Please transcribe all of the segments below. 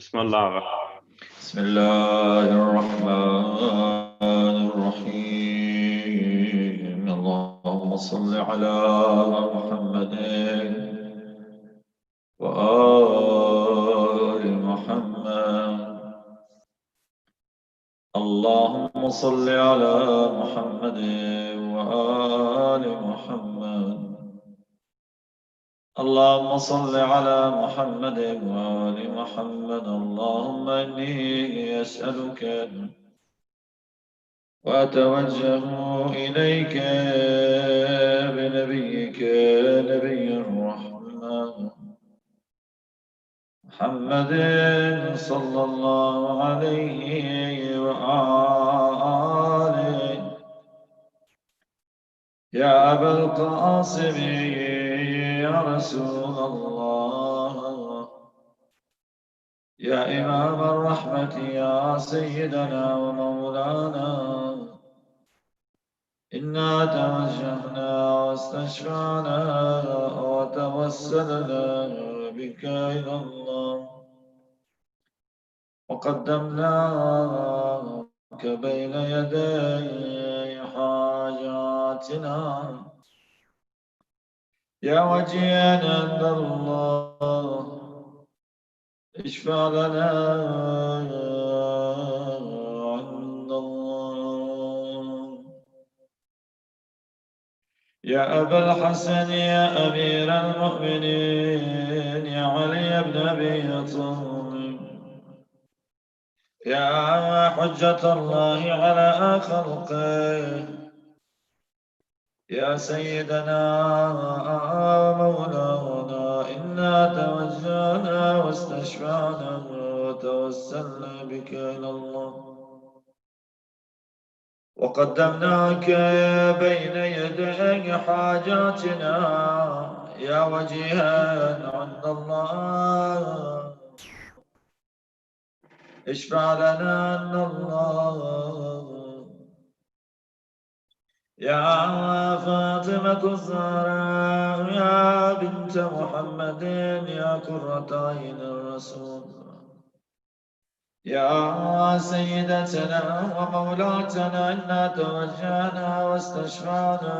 بسم الله. بسم الله الرحمن الرحيم. اللهم صل على محمد وآل محمد. اللهم صل على محمد وآل محمد. اللهم صل على محمد وآل محمد. اللهم إني أسألك وأتوجه إليك بنبيك نبي الرحمة محمد صلى الله عليه وآله. يا أبا القاسم يا رسول الله، يا إمام الرحمة يا سيدنا ومولانا، إنا توجهنا واستشفعنا وتوسلنا بك إلى الله، وقدمناك بين يدي حاجاتنا. يا وجيها عند الله اشفع لنا عند الله. يا أبا الحسن يا أمير المؤمنين يا علي بن أبي طالب، يا حجة الله على خلقه، يا سيدنا مولانا، إنا توجهنا واستشفعنا وتوسلنا بك إلى الله، وقدمناك بين يدي حاجاتنا. يا وجيها عند الله اشفع لنا عند الله. يا فاطمة الزهراء يا بنت محمد يا قرة عين الرسول، يا سيدتنا ومولاتنا، إنا توجهنا واستشفعنا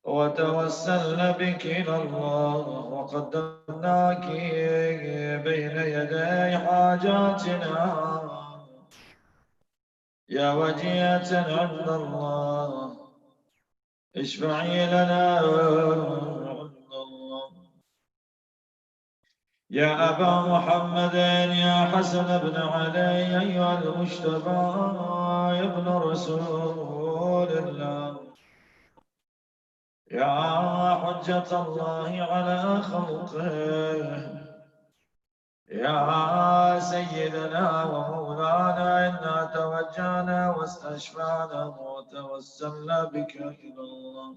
وتوسلنا بك إلى الله، وقدمناك بين يدي حاجاتنا. يا وجيهة عند الله اشفعي لنا عند الله. يا أبا محمد يا حسن بن علي أيها المجتبى يا ابن رسول الله، يا حجة الله على خلقه، يا سيدنا ومولانا، إنا توجهنا واستشفعنا وتوسلنا بك إلى الله،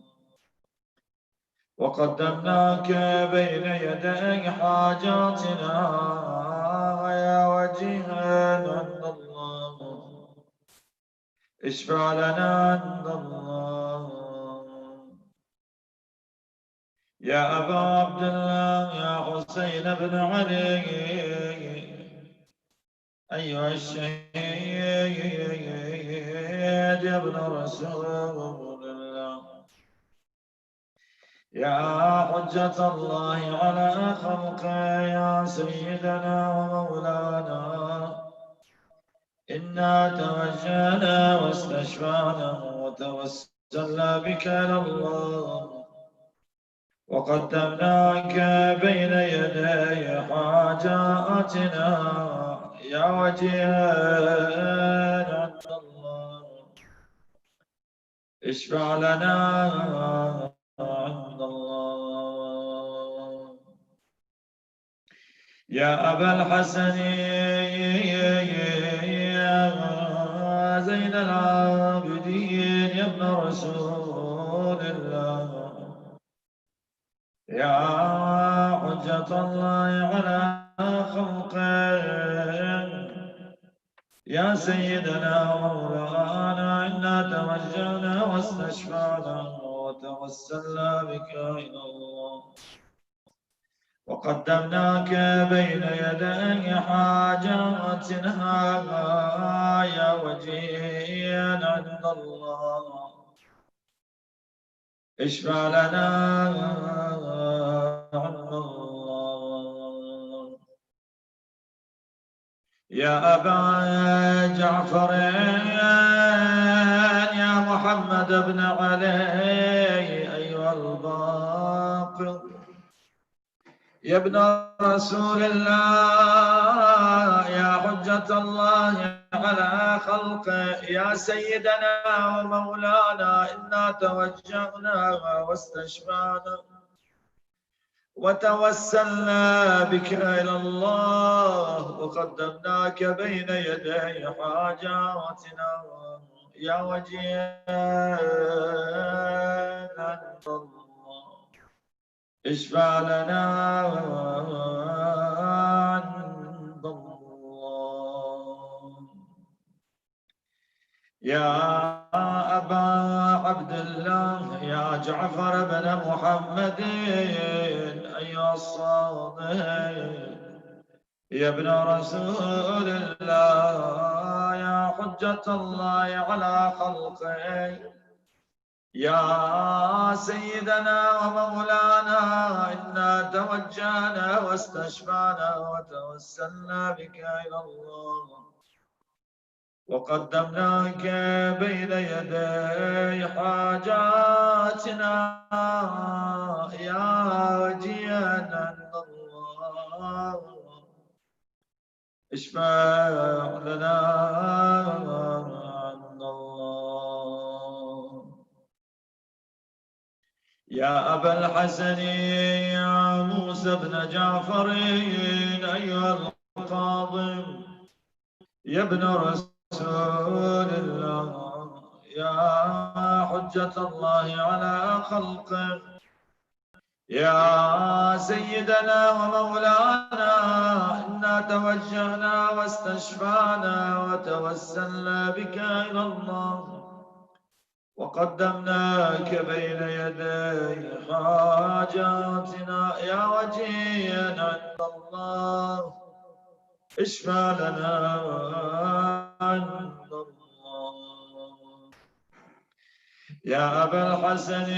وقدمناك بين يدي حاجاتنا. يا وجيها عند الله اشفع لنا عند الله. يا أبا عبد الله يا حسين بن علي أيها الشهيد يا ابن رسول الله، يا حجة الله على خلقه، يا سيدنا ومولانا، إنا توجهنا واستشفعنا وتوسلنا بك إلى الله، وقدمناك بين يدي حاجاتنا. يا وجيها عند الله اشفع لنا عند الله. يا أبا الحسن يا زين العابدين يا ابن رسول الله، يا حجة الله على خلقه، يا سيدنا ومولانا، إنا توجهنا واستشفعنا وتوسلنا بك إلى الله، وقدمناك بين يدي حاجاتنا يا وجيها عند الله اشفع لنا عند الله. يا أبا جعفر يا محمد بن علي أيها الباقر يا ابن رسول الله يا حجة الله على خلقه يا سيدنا ومولانا إنا توجهنا واستشفعنا وتوسلنا بك إلى الله وقدمناك بين يدي حاجاتنا يا وجيها عند الله اشفع لنا عند الله. يا أبا عبد الله يا جعفر بن محمد أيها الصادق يا ابن رسول الله يا حجة الله على خلقه يا سيدنا ومولانا إنا توجهنا واستشفعنا وتوسلنا بك إلى الله وقدمناك بين يدي حاجاتنا يا وجيها عند الله اشفع لنا عند الله. يا أبا الحسن يا موسى بن جعفر أيها القاضي يا ابن رسول الله يا حجة الله على خلقه يا سيدنا ومولانا إنا توجهنا واستشفعنا وتوسلنا بك إلى الله وقدمناك بين يدي حاجاتنا يا وجيها عند الله اشفع لنا عند الله. يا أبا الحسن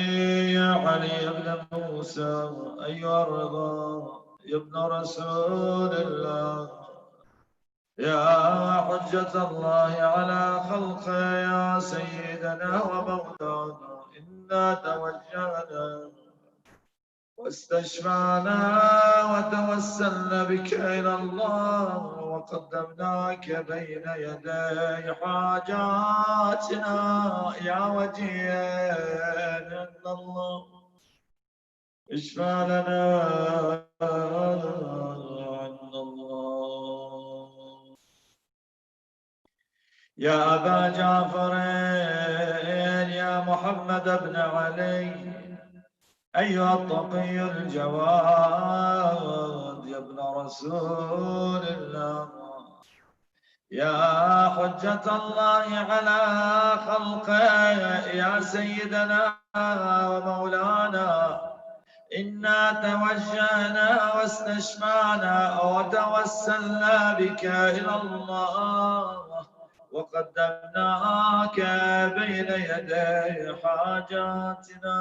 يا علي بن موسى أيها الرضا يا ابن رسول الله يا حجة الله على خلقه يا سيدنا ومولانا إنا توجهنا واستشفعنا وتوسلنا بك إلى الله وقدمناك بين يدي حاجاتنا يا وجيها عند الله اشفع لنا عند الله. يا أبا جعفر يا محمد بن علي أيها التقي الجواد يا ابن رسول الله يا حجة الله على خلقه يا سيدنا ومولانا إنا توجهنا واستشفعنا وتوسلنا بك إلى الله وقدمناك بين يدي حاجاتنا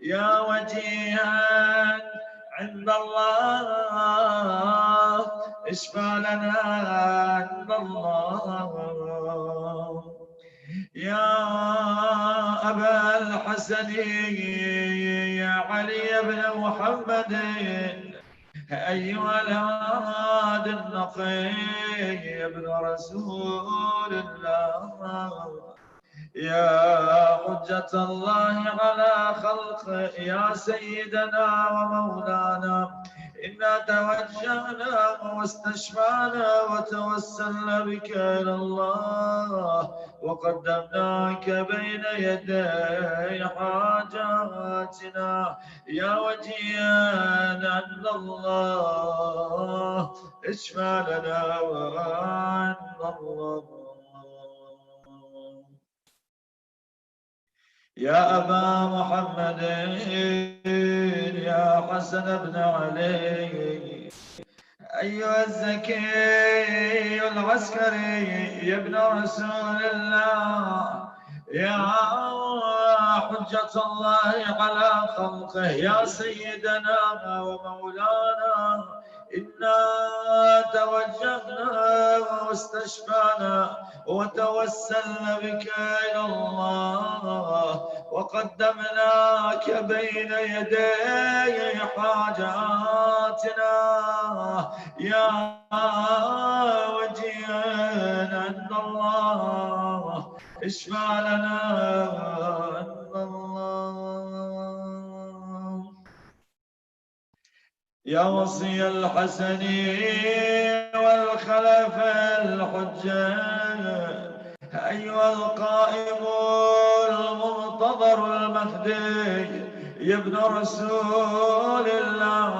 يا وجيها عند الله اشفع لنا عند الله. يا أبا الحسن يا علي بن محمد أيها الهادي النقي يا ابن رسول الله يا حجة الله على خلقه يا سيدنا ومولانا إنا توجهنا واستشفعنا وتوسلنا بك إلى الله وقدمناك بين يدي حاجاتنا يا وجيها عند الله اشفع لنا عند الله. يا أبا محمد يا حسن بن علي أيها الزكي العسكري يا ابن رسول الله يا حجة الله على خلقه يا سيدنا ومولانا إنا توجهنا واستشفعنا وتوسلنا بك إلى الله وقدمناك بين يدي حاجاتنا يا وجيها عند الله اشفع لنا عند الله يا وصي الحسن والخلف الحجة أيها القائم المنتظر المهدي يا ابن رسول الله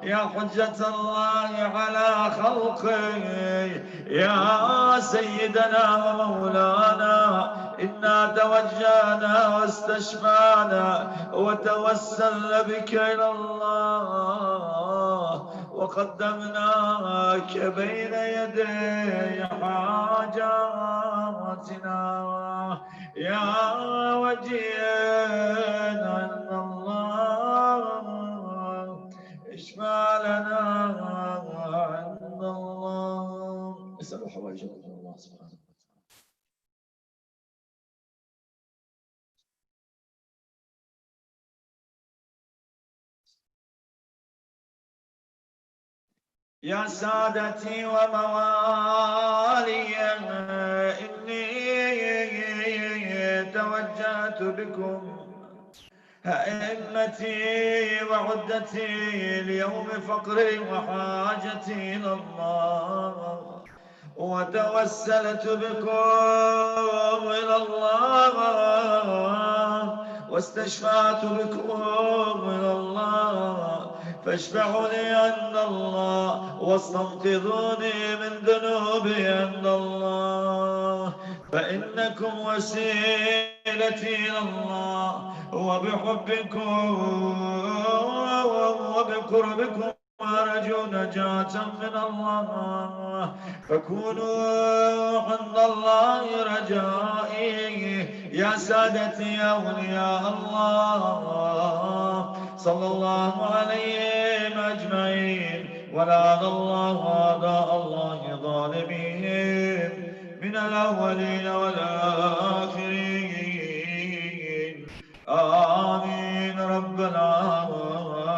يا حجة الله على خلقه يا سيدنا ومولانا إنا توجهنا واستشفعنا وتوسلنا بك إلى الله وقدمناك بين يدي حاجاتنا يا وجيها عند الله اشفع لنا عند الله اسألوا حوائجكم من الله سبحانه وتعالى. يا سادتي وموالي إني توجهت بكم أئمتي وعدتي ليوم فقري وحاجتي إلى الله وتوسلت بكم إلى الله واستشفعت بكم إلى الله فاشفعوني عند الله واستنقذوني من ذنوبي عند الله فإنكم وسيلتي إلى الله وبحبكم وبقربكم أرجو نجاة من الله فكونوا عند الله رجائي يا سادتي يا أولياء الله صلى الله عليهم أجمعين ولعن الله أعداء الله ظالمين من الأولين والآخرين آمين رب العالمين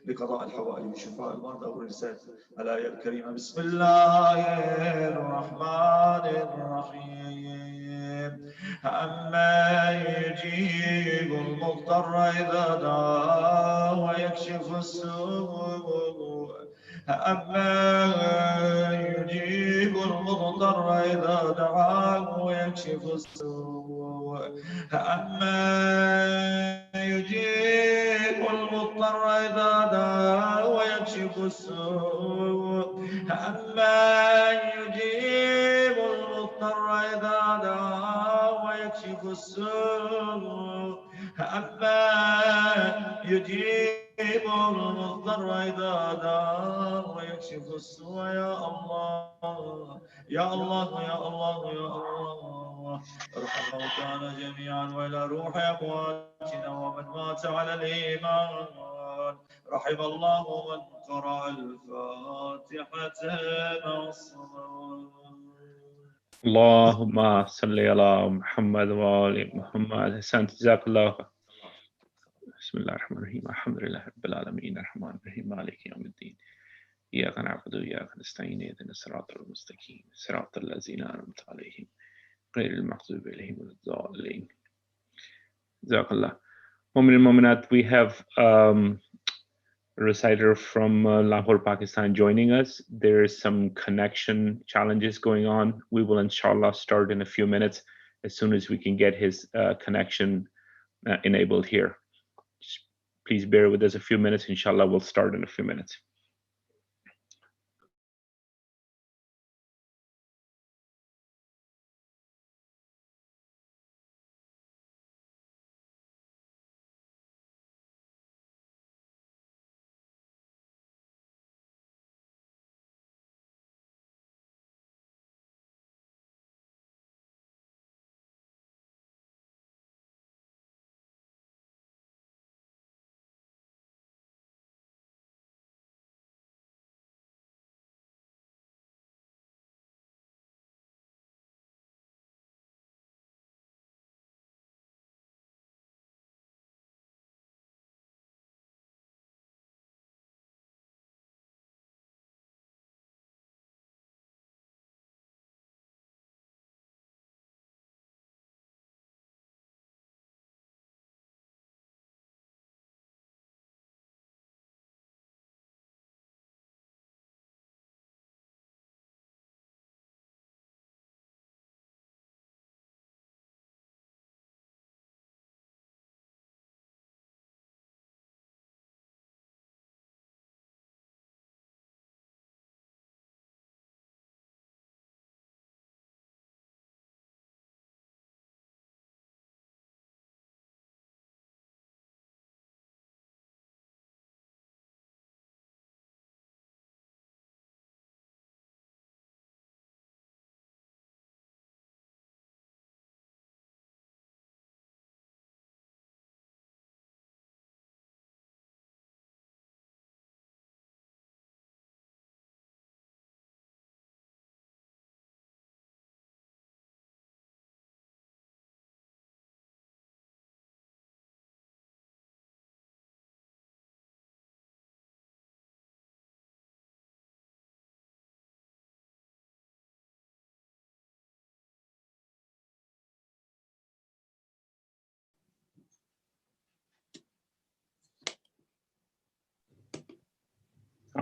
لقضاء الحوائج وشفاء المرضى والرسالة الآية الكريمة بسم الله الرحمن الرحيم أما يجيب المضطر إذا دعاه ويكشف السوء أما يجيب المضطر إذا دعاه ويكشف السوء أما يجيب المضطر إذا دعاه ويكشف السوء أما يجيب المضطر إذا دعاه ويكشف السوء أما يجيب المضطر إذا دعاه ويكشف السوء يا الله يا الله يا الله يا الله ارحم موتانا جميعا وإلى روح أمواتنا ومن مات على الإيمان رحم الله من قرأ الفاتحة مع الصلاة اللهم صل على محمد وآل محمد. أحسنت جزاك الله. بسم الله الرحمن الرحيم. الحمد لله رب العالمين الرحمن الرحيم مالك يوم الدين إياك نعبد وإياك نستعين اهدنا الصراط المستقيم صراط الذين أنعمت عليهم غير المغضوب عليهم ولا الضالين. جزاك الله. Mu'min and Mu'minat, we have a reciter from Lahore, Pakistan joining us. There's some connection challenges going on. We will inshallah start in a few minutes as soon as we can get his connection enabled here. Just please bear with us a few minutes. Inshallah, we'll start in a few minutes.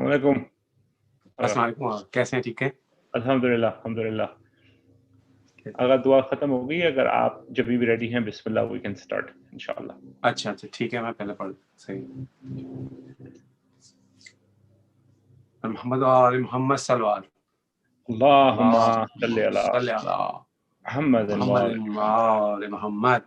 वालेकुम। अस्सलाम वालेकुम, कैसे हैं? ठीक है, अल्हम्दुलिल्लाह अल्हम्दुलिल्लाह। अगर दुआ खत्म हो गई, अगर आप जब भी रेडी हैं, बिस्मिल्लाह, वी कैन स्टार्ट इंशाल्लाह। अच्छा ठीक है, मैं पहले पढ़ सही। मोहम्मद और मोहम्मद सल्लल्लाहु अल्लाहुम्मा सल्ली अला मोहम्मद मुहम्मद और मोहम्मद।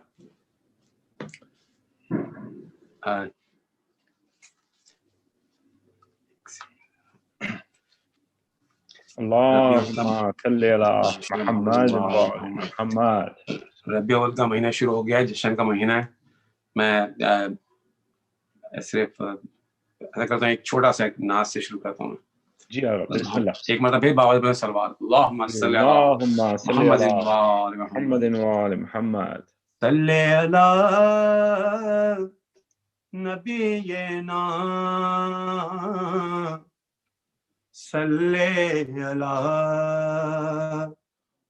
अल्लाहुम्मा सल्ली अला मुहम्मद व आले मुहम्मद। रबी अव्वल का महीना शुरू हो गया है, जश्न का महीना है। मैं सिर्फ ऐसा करता हूँ, एक छोटा सा एक नाज से शुरू करता हूँ। जी बिस्मिल्लाह। एक मतलब फिर बावल में सलवार। अल्लाहुम्मा सल्ली अला मुहम्मद व आले मुहम्मद। सल्ली अला नबीना सल्ली अला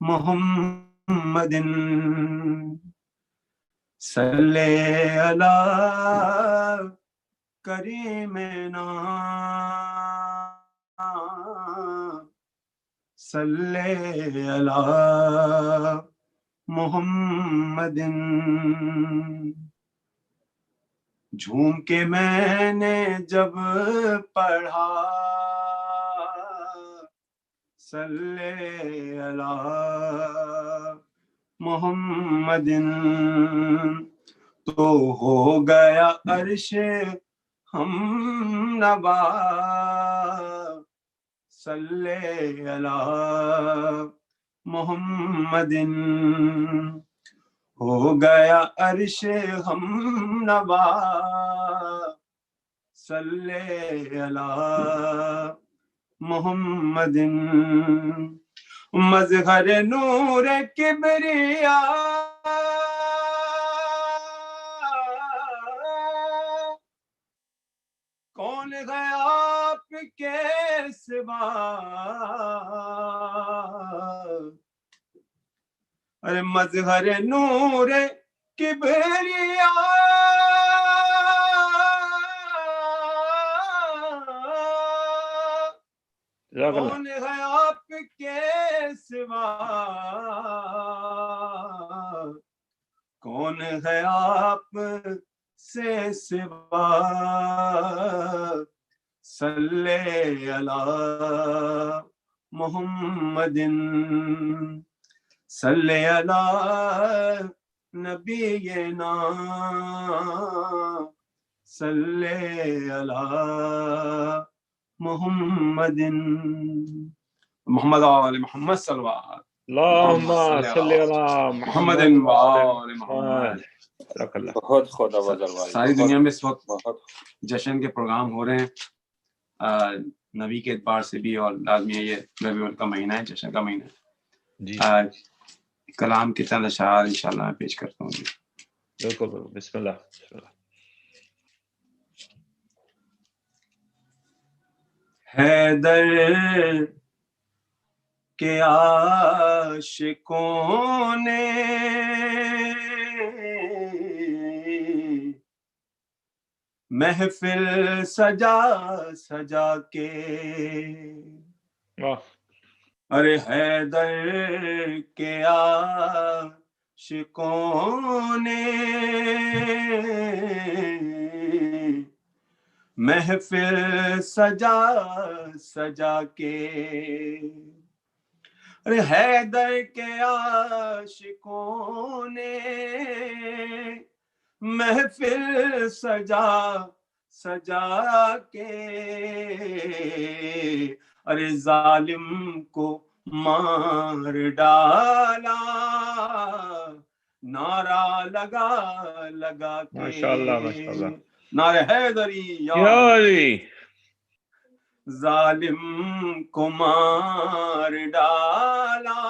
मुहम्मदिन सल्ली अला करीमना सल्ली अला मुहम्मदिन। झूम के मैंने जब पढ़ा सल्ले अला मुहम्मदिन, तो हो गया अर्श हम नवा सल्ले अला मुहम्मदिन, हो गया अर्श हम नवा सल्ले अला मुहम्मदिन। मज़हर नूर किबरिया कौन है आपके सिवा, अरे मज़हर नूर किबरिया कौन है आपके सिवा, कौन है आप से सिवा सल्ले अला मुहम्मदिन सल्ले अला नबीना सल्ले अला मुहम्मदिन। मोहम्मद और मोहम्मद सल्लल्लाहु मुहम्मदिन व आले मुहम्मद। बहुत खुदा वजल। सारी दुनिया में इस वक्त जश्न के प्रोग्राम हो रहे हैं, नबी के एतबार से भी, और लाजमी है, ये रबी अव्वल का महीना है, जश्न का महीना है। कलाम के चंद अशआर इंशाल्लाह मैं पेश करता हूँ। बिल्कुल बिस्मिल्लाह। हैदर के आशिकों ने महफिल सजा सजा के, अरे हैदर के आशिकों ने महफिल सजा सजा के, अरे हैदर के आशिकों ने महफिल सजा सजा के, अरे जालिम को मार डाला नारा लगा लगा के। माशाअल्लाह माशाअल्लाह। नारे हैदरी जालिम को मार डाला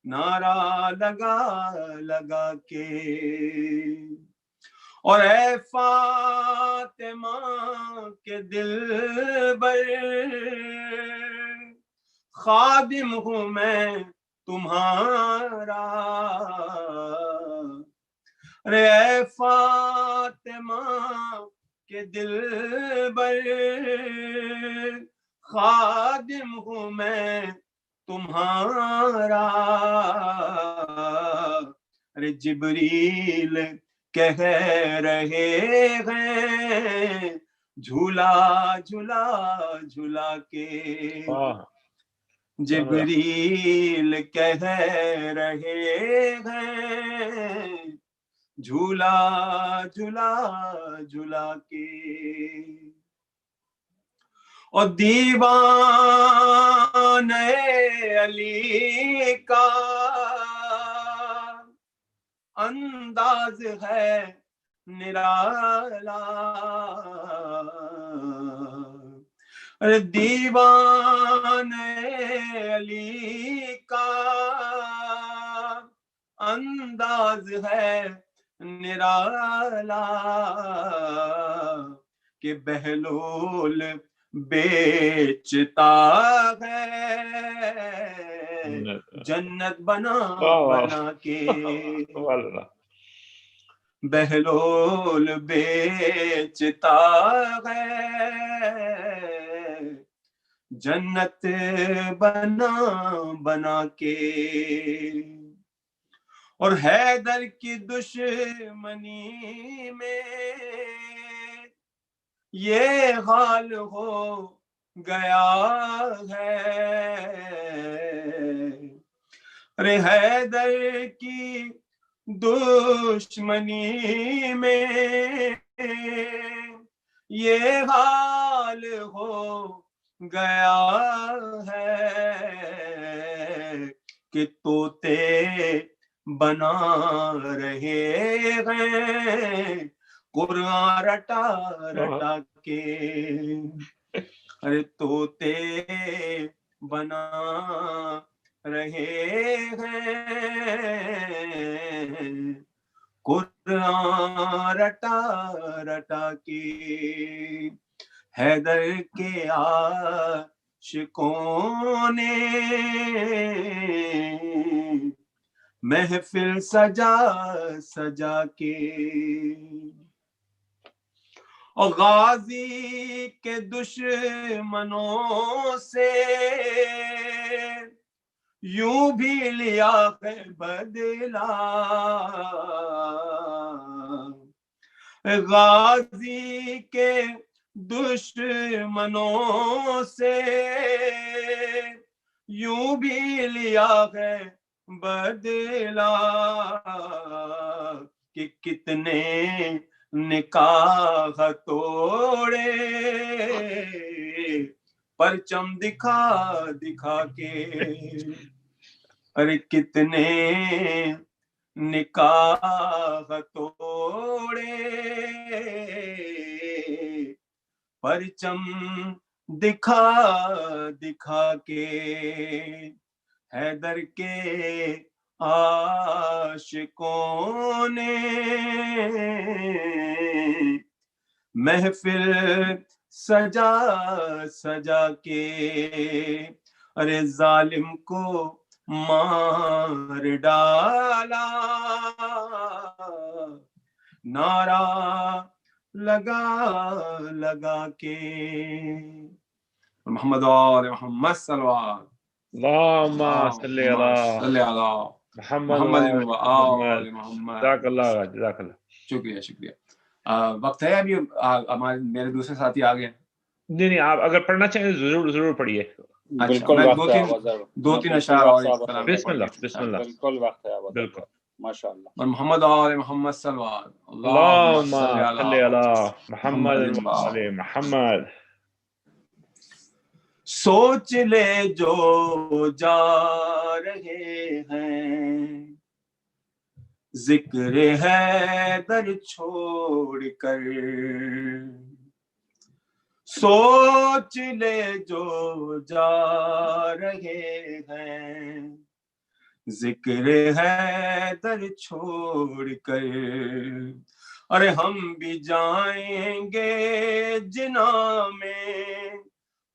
नारा लगा लगा के, और ऐ फातिमा के दिल पर खादिम हूँ मैं तुम्हारा, अरे ऐ फातिमा के दिलबर खादिम हूँ मैं तुम्हारा। अरे जिब्रील कह रहे हैं झूला झूला झूला के। जिब्रील कह रहे हैं झूला झूला झूला के। और दीवाने अली का अंदाज है निराला। अरे दीवाने अली का अंदाज है निराला कि बहलोल बेचता है जन्नत बना बना के। बहलोल बेचता है जन्नत बना बना के। और हैदर की दुश्मनी में ये हाल हो गया है। अरे हैदर की दुश्मनी में ये हाल हो गया है कि तोते बना रहे हैं कुरान रटा रटा के। अरे तोते बना रहे हैं कुरान रटा रटा के। हैदर के आशिकों ने महफिल सजा सजा के। और गाजी के दुश्मनों से यूं भी लिया है बदला। गाजी के दुश्मनों से यूं भी लिया है बदला कि कितने निकाह तोड़े परचम दिखा दिखा के। अरे कितने निकाह तोड़े परचम दिखा दिखा के। हैदर के आशिकों ने महफिल सजा सजा के। अरे जालिम को मार डाला नारा लगा लगा के। मोहम्मद और मोहम्मद सल्लल्लाहु शुक्रिया शुक्रिया। वक्त है अभी हमारे मेरे दूसरे साथी आ गए। नहीं आप अगर पढ़ना चाहें जरूर पढ़िए। अच्छा मैं दो तीन अशआर और बिस्मिल्लाह बिस्मिल्लाह। बिल्कुल वक्त है बिल्कुल माशाअल्लाह। और मोहम्मद और मोहम्मद सल्लल्लाहु अलैहि मोहम्मद। सोच ले जो जा रहे हैं जिक्र है दर छोड़ कर। सोच ले जो जा रहे हैं जिक्र है दर छोड़ कर। अरे हम भी जाएंगे जिना में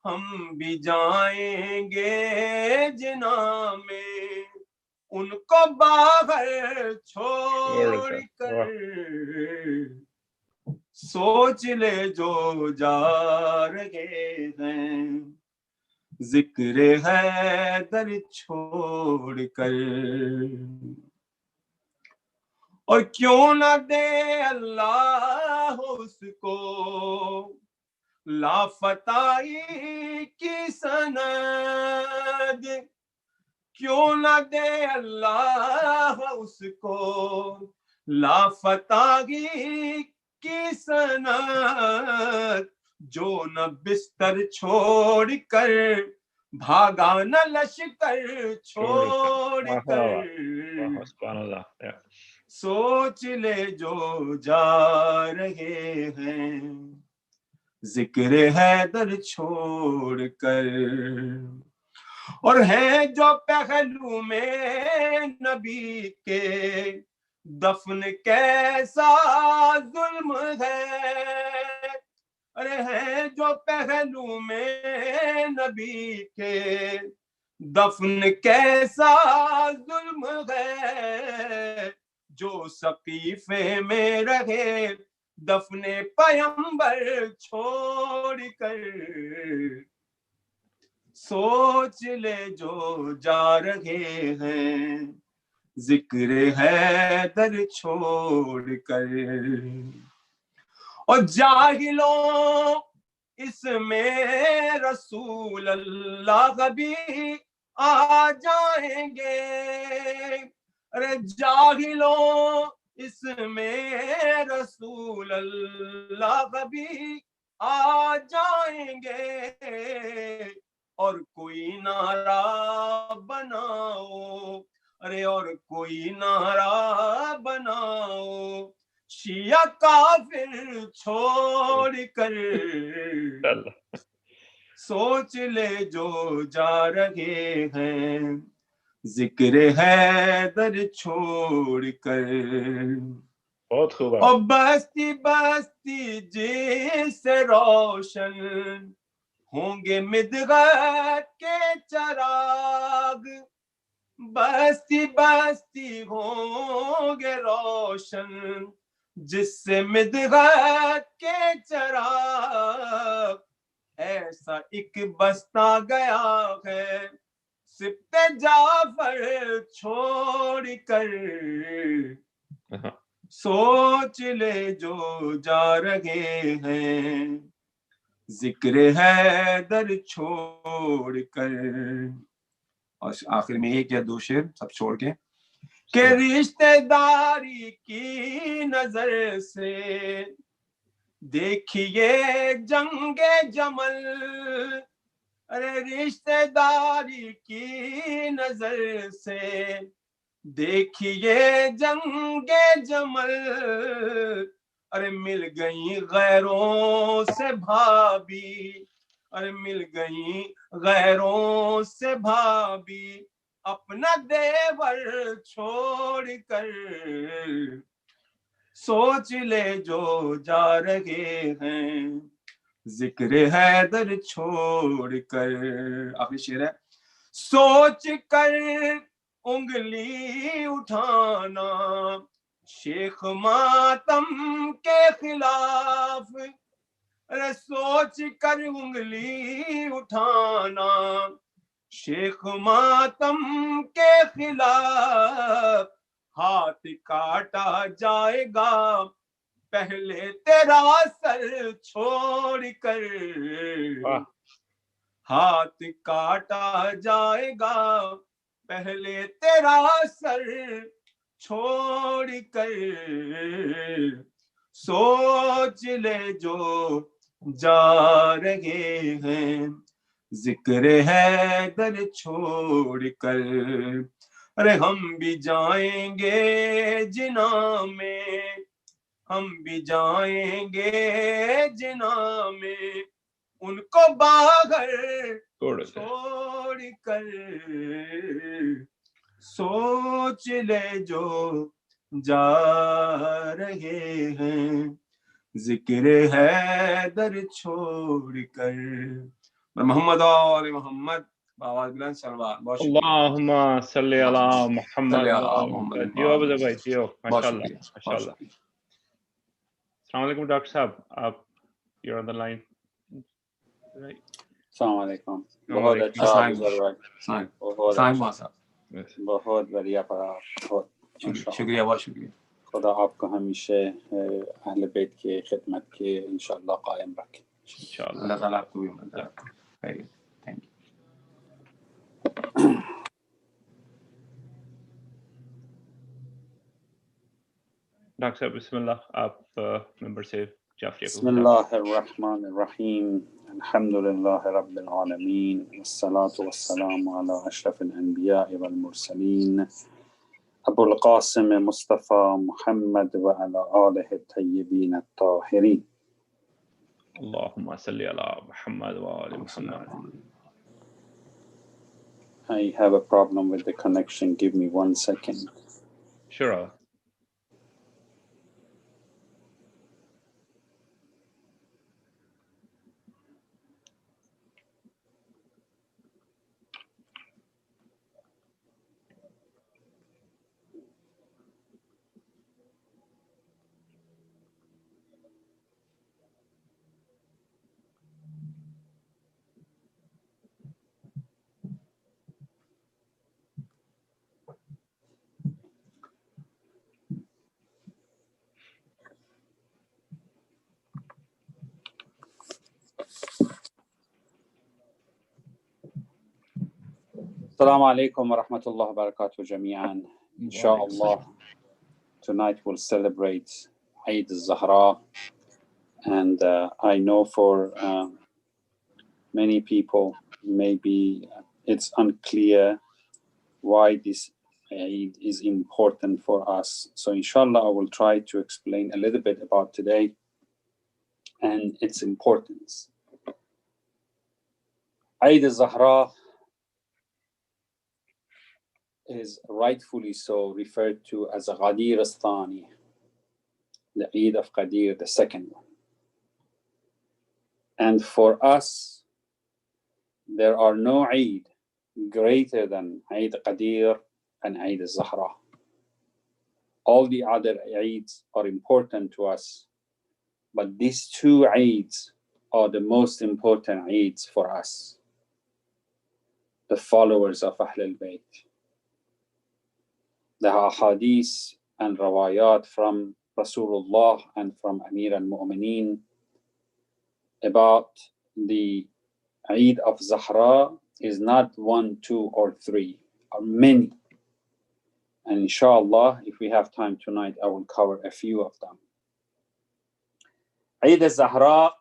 हम भी जाएंगे जिना में उनको बाहर छोड़ कर। सोच ले जो जा रहे हैं, जिक्र है दर छोड़ कर। और क्यों ना दे अल्लाह उसको लाफताई की सनद, क्यों ना दे अल्लाह उसको लाफताई की सनद, जो न बिस्तर छोड़ कर भागा न लश्कर छोड़ कर। सोच ले जो जा रहे हैं, जिक्र है दर छोड़ कर। और है जो पहलू में नबी के, दफन कैसा जुल्म है। अरे है जो पहलू में नबी के, दफन कैसा जुल्म है। जो सकीफे में रहे दफने पैगंबर छोड़ कर। सोच ले जो जा रहे हैं, जिक्र है दर छोड़ कर। और जाहिलों इसमें रसूल अल्लाह भी आ जाएंगे। अरे जाहिलों इसमें रसूल अल्लाह भी आ जाएंगे। और कोई नारा बनाओ, अरे और कोई नारा बनाओ, शिया काफिर छोड़ कर। सोच ले जो जा रहे हैं, जिक्र है दर छोड़ कर। बहुत खूब। और बस्ती बस्ती जिससे रोशन होंगे मिदगत के चराग। बस्ती बस्ती होंगे रोशन जिससे मिदगत के चराग। ऐसा एक बस्ता गया है सिप्ते जाफर छोड़ कर। सोच ले जो जा रहे हैं, जिक्र है दर छोड़ कर। और आखिर में एक या दो शेर सब छोड़ के, कि रिश्तेदारी की नजर से देखिए जंगे जमल। अरे रिश्तेदारी की नजर से देखिए जंगे जमल। अरे मिल गई गैरों से भाभी, अरे मिल गई गैरों से भाभी, अपना देवर छोड़ कर। सोच ले जो जा रहे हैं, जिक्र है दर छोड़ कर। आखिरी शेर है, सोच कर उंगली उठाना शेख मातम के खिलाफ। अरे सोच कर उंगली उठाना शेख मातम के खिलाफ। हाथ काटा जाएगा पहले तेरा सर छोड़ कर। हाथ काटा जाएगा पहले तेरा सर छोड़ कर। सोच ले जो जा रहे हैं, जिक्र है दर छोड़ कर। अरे हम भी जाएंगे जिना में, हम भी जाएंगे जिना में, उनको बाहर छोड़ कर। सोच ले जो जा रहे हैं, जिक्र है दर छोड़ कर। मोहम्मद और मोहम्मद आवाज बुलंद सलवार। बहुत शुक्रिया। अल्लाहुम्मा सल्ली अला मोहम्मद। सल्ली अला मोहम्मद। जियो भाई जियो, बहुत माशाल्लाह शुक्रिया, बहुत माशाल्लाह। शुक्रिया। Assalamu alaikum, Dr. Saab. You're on the line. Right. Assalamu alaikum. बहुत अच्छा गुजर भाई साहब बहुत बढ़िया पढ़ा बहुत शुक्रिया बहुत शुक्रिया खुदा आपको हमेशा अहले बैत के खिदमत के इंशाअल्लाह कायम रखे इंशाअल्लाह अल्लाह ताला आपको भी मदद करे थैंक यू डॉक्टर साहब बिस्मिल्लाह आप मेंबर से जाफरिया को बिस्मिल्लाहिर्रहमानिर्रहीम अल्हम्दुलिल्लाहि रब्बिल आलमीन वस्सलातु वस्सलामु अला अशरफिल अंबिया वल मुरसलीन अबुल कासिम मुस्तफा मुहम्मद व अला आलिहि तय्यबीन अत्ताहिरीन अल्लाहुम्मा सल्ली अला मुहम्मद व आलि Muhammad. I have a problem with the connection. Give me 1 second. Sure. Assalamu alaikum wa rahmatullahi wa barakatuh jami'an. Inshallah, tonight we'll celebrate Eid al-Zahra. And I know for many people, maybe it's unclear why this Eid is important for us. So inshallah, I will try to explain a little bit about today and its importance. Eid al-Zahra is rightfully so referred to as a Ghadir al-Thani, the Eid of Ghadir, the second one. And for us, there are no Eid greater than Eid Ghadir and Eid al-Zahra. All the other Eids are important to us, but these two Eids are the most important Eids for us, the followers of Ahl al-Bayt. The ahadith and rawayat from Rasulullah and from Amir al-Mu'mineen about the Eid of Zahra is not 1, 2, or 3, or many. And inshallah, if we have time tonight, I will cover a few of them. Eid al-Zahra,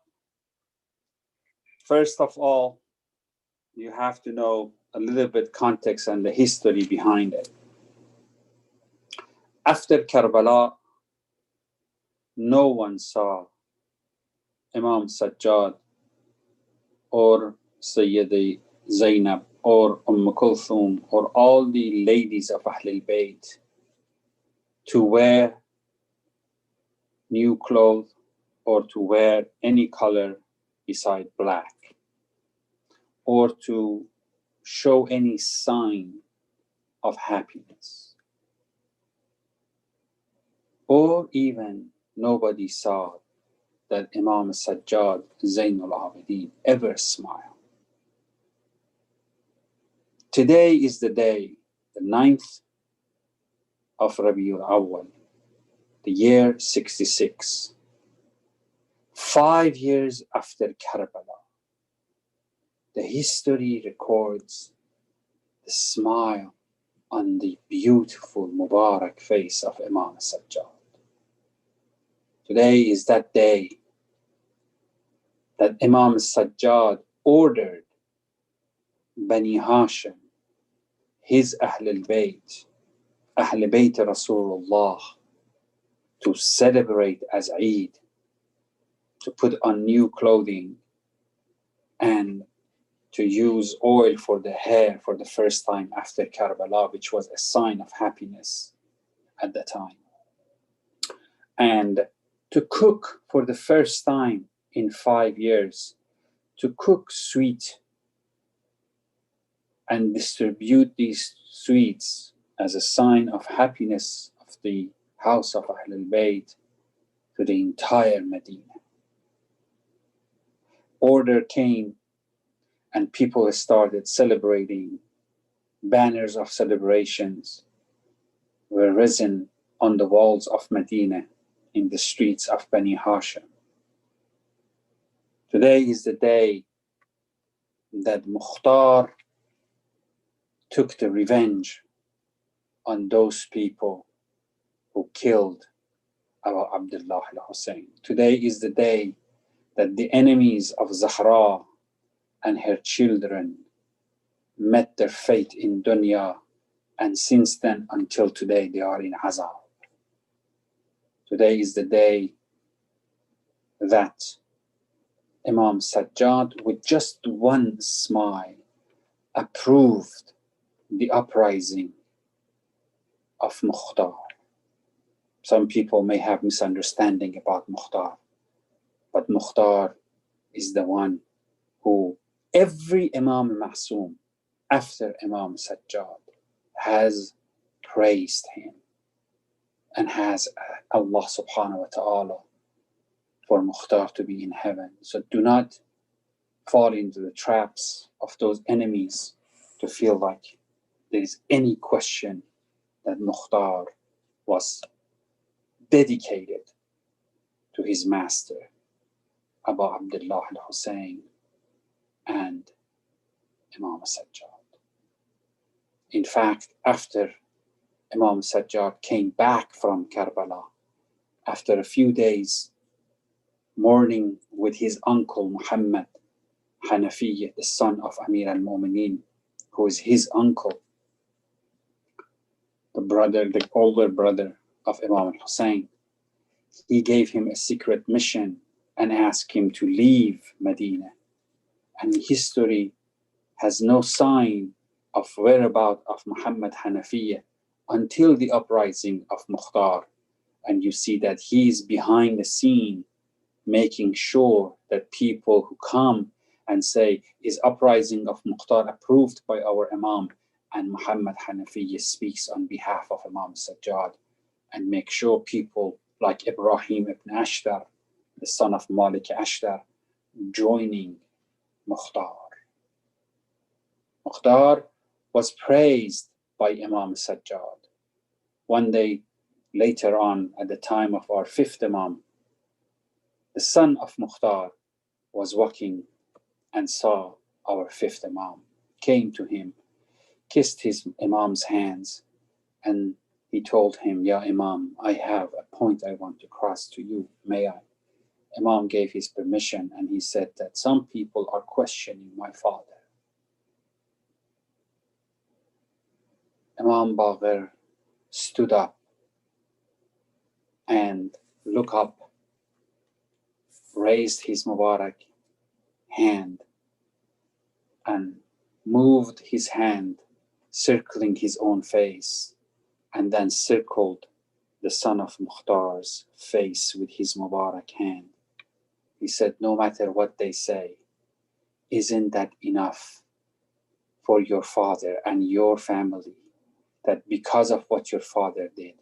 first of all, you have to know a little bit context and the history behind it. After Karbala, no one saw Imam Sajjad or Sayyidi Zainab or Kulthum or all the ladies of Ahl al-Bayt to wear new clothes or to wear any color beside black or to show any sign of happiness. Or even nobody saw that Imam Sajjad Zainul Abidin ever smiled. Today is the day, the 9th of Rabiul Awwal, the year 66. 5 years after Karbala, the history records the smile on the beautiful Mubarak face of Imam Sajjad. Today is that day that Imam Sajjad ordered Bani Hashim, his Ahl al-Bayt, Ahl Bayt Rasulullah, to celebrate as Eid, to put on new clothing and to use oil for the hair for the first time after Karbala, which was a sign of happiness at the time. And to cook for the first time in 5 years, to cook sweet and distribute these sweets as a sign of happiness of the house of Ahl al-Bayt, to the entire Medina. Order came and people started celebrating. Banners of celebrations were risen on the walls of Medina in the streets of Bani Hashim. Today is the day that Mukhtar took the revenge on those people who killed our Abdullah al-Hussein. Today is the day that the enemies of Zahra and her children met their fate in dunya, and since then until today they are in azab. Today is the day that Imam Sajjad, with just one smile, approved the uprising of Mukhtar. Some people may have misunderstanding about Mukhtar, but Mukhtar is the one who every Imam Ma'soom after Imam Sajjad has praised him and has Allah subhanahu wa ta'ala for Mukhtar to be in heaven. So do not fall into the traps of those enemies to feel like there is any question that Mukhtar was dedicated to his master, Abu Abdullah al-Hussein and Imam Sajjad. In fact, after Imam Sajjad came back from Karbala, after a few days mourning with his uncle Muhammad Hanafiyyah, the son of Amir al-Mu'mineen, who is his uncle, the older brother of Imam al-Hussein, he gave him a secret mission and asked him to leave Medina. And history has no sign of whereabouts of Muhammad Hanafiyyah until the uprising of Mukhtar. And you see that he is behind the scene, making sure that people who come and say, is uprising of Mukhtar approved by our Imam? And Muhammad Hanafiyyah speaks on behalf of Imam Sajjad and make sure people like Ibrahim ibn Ashtar, the son of Malik Ashtar, joining Mukhtar. Mukhtar was praised by Imam Sajjad. One day later on, at the time of our fifth Imam, the son of Mukhtar was walking and saw our fifth Imam, came to him, kissed his Imam's hands, and he told him, Ya Imam, I have a point I want to cross to you, may I? Imam gave his permission, and he said that some people are questioning my father. Imam Baqir stood up and looked up, raised his Mubarak hand and moved his hand, circling his own face, and then circled the son of Mukhtar's face with his Mubarak hand. He said, no matter what they say, isn't that enough for your father and your family, that because of what your father did,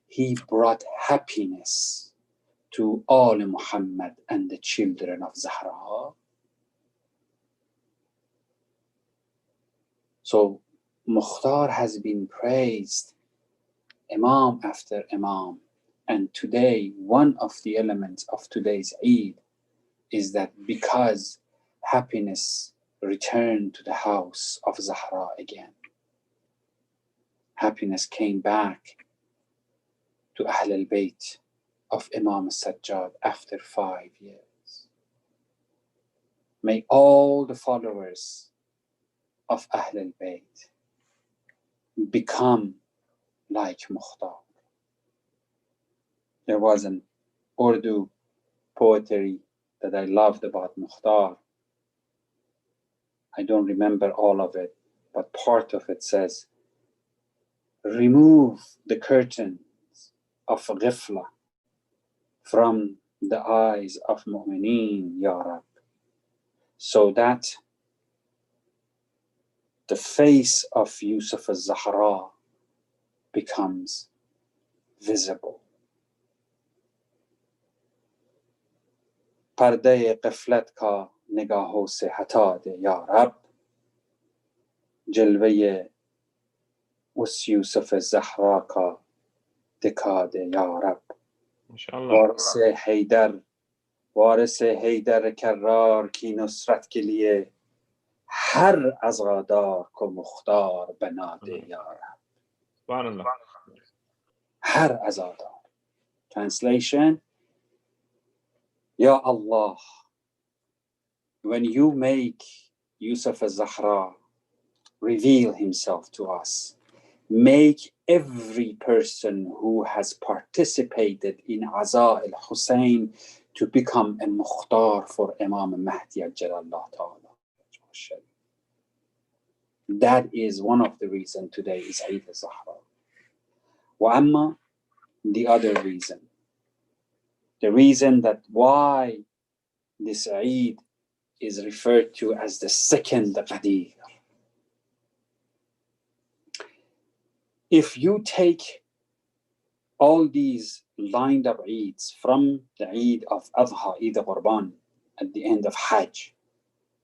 he brought happiness to all Muhammad and the children of Zahra? So Mukhtar has been praised Imam after Imam, and today one of the elements of today's Eid is that because happiness returned to the house of Zahra again. Happiness came back to Ahl al-Bayt of Imam Sajjad after 5 years. May all the followers of Ahl al-Bayt become like Mukhtar. There was an Urdu poetry that I loved about Mukhtar. I don't remember all of it, but part of it says, remove the curtains of ghifla from the eyes of mu'mineen, Ya Rab, so that the face of Yusuf al-Zahra becomes visible. پرده قفلت کا نگاهو سے ہٹا دے یا رب جلوه اس یوسف زهرا کا دکھا دے یا رب وارث حیدر کرار کی نصرت کے لیے ہر عزادار کو مختار بنا دے یا رب ہر عزادار. Translation: Ya Allah, when you make Yusuf al-Zahra reveal himself to us, make every person who has participated in Aza al-Hussein to become a Mukhtar for Imam Mahdi al-Jalallah Ta'ala. That is one of the reasons today is Eid al-Zahra. Wa amma, the other reason. The reason that why this Eid is referred to as the second Qadir. If you take all these lined up Eids from the Eid of Adha, Eid al-Qurban, at the end of Hajj,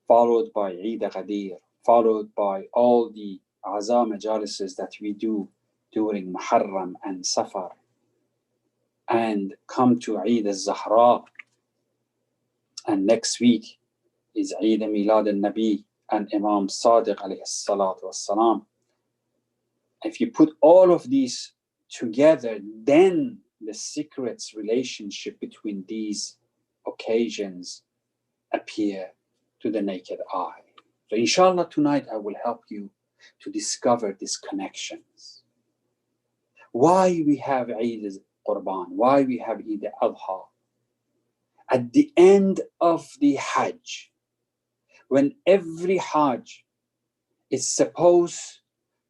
followed by Eid al-Qadir, followed by all the Aza majalises that we do during Muharram and Safar, and come to Eid al-Zahra, and next week is Eid Milad al-Nabi and Imam Sadiq alayhi salatu wassalam. If you put all of these together, then the secret relationship between these occasions appear to the naked eye. So inshallah tonight I will help you to discover these connections. Why we have Eid al-Qurban, why we have Eid al-Adha. At the end of the Hajj, when every Hajj is supposed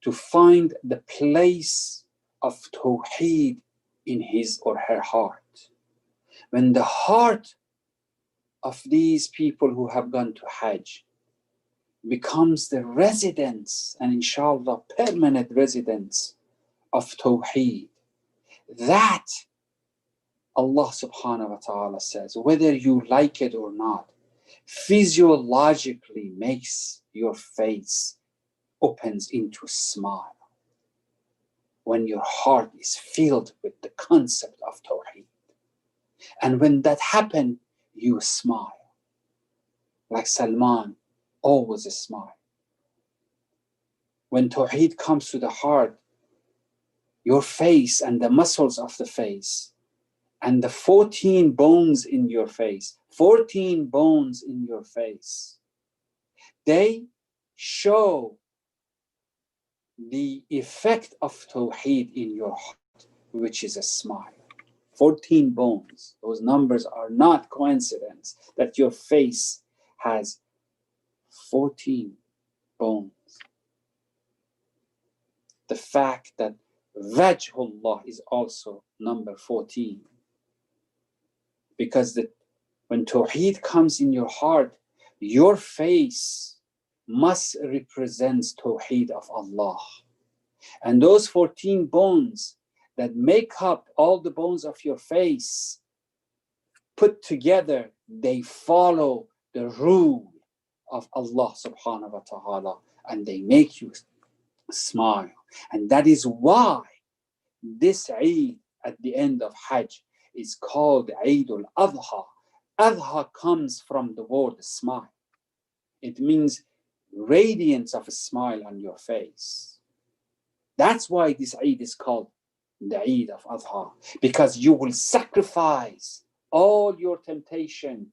to find the place of Tawheed in his or her heart, when the heart of these people who have gone to Hajj becomes the residence and inshallah permanent residence of Tawheed, that Allah subhanahu wa ta'ala says, whether you like it or not, physiologically makes your face opens into a smile when your heart is filled with the concept of Tawheed. And when that happens, you smile. Like Salman always smile. When Tawheed comes to the heart, your face and the muscles of the face and the 14 bones in your face, 14 bones in your face, they show the effect of Tawheed in your heart, which is a smile. 14 bones. Those numbers are not coincidence that your face has 14 bones. The fact that Wajhullah is also number 14. Because when Tawheed comes in your heart, your face must represent Tawheed of Allah. And those 14 bones that make up all the bones of your face, put together, they follow the rule of Allah subhanahu wa ta'ala, and they make you smile. And that is why this Eid at the end of Hajj is called Eid al-Adha. Adha comes from the word smile. It means radiance of a smile on your face. That's why this Eid is called the Eid of Adha, because you will sacrifice all your temptation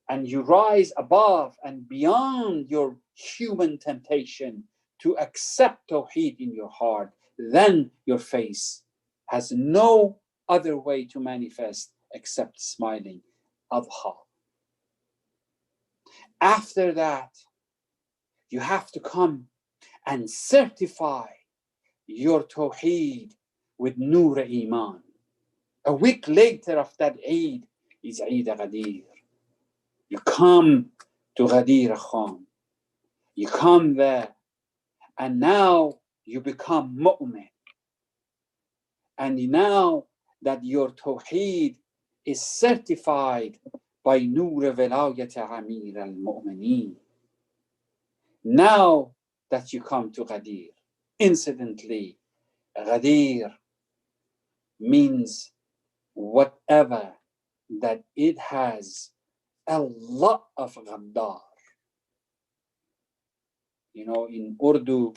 and you rise above and beyond your human temptation to accept Tawheed in your heart. Then your face has no other way to manifest except smiling. Adha. After that, you have to come and certify your Tawheed with Nur Iman. A week later of that Eid is Eid Ghadir. You come to Ghadir Khan. You come there, and now you become mu'min. And now that your Tawheed is certified by Nur Velayat Amir al-Mu'mineen. Now that you come to Ghadir, incidentally, Ghadir means whatever that it has a lot of Ghaddar. You know, in Urdu,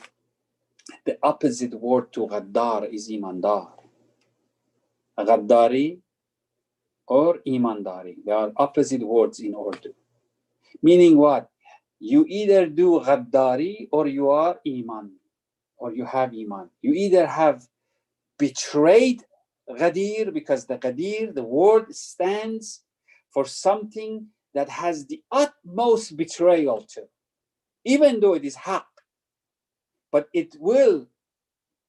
the opposite word to Ghaddar is Imandar. Ghaddari or Imandari. They are opposite words in Urdu. Meaning what? You either do Ghaddari or you are Iman, or you have Iman. You either have betrayed Ghadir, because the Ghadir, the word stands for something that has the utmost betrayal to, even though it is haq, but it will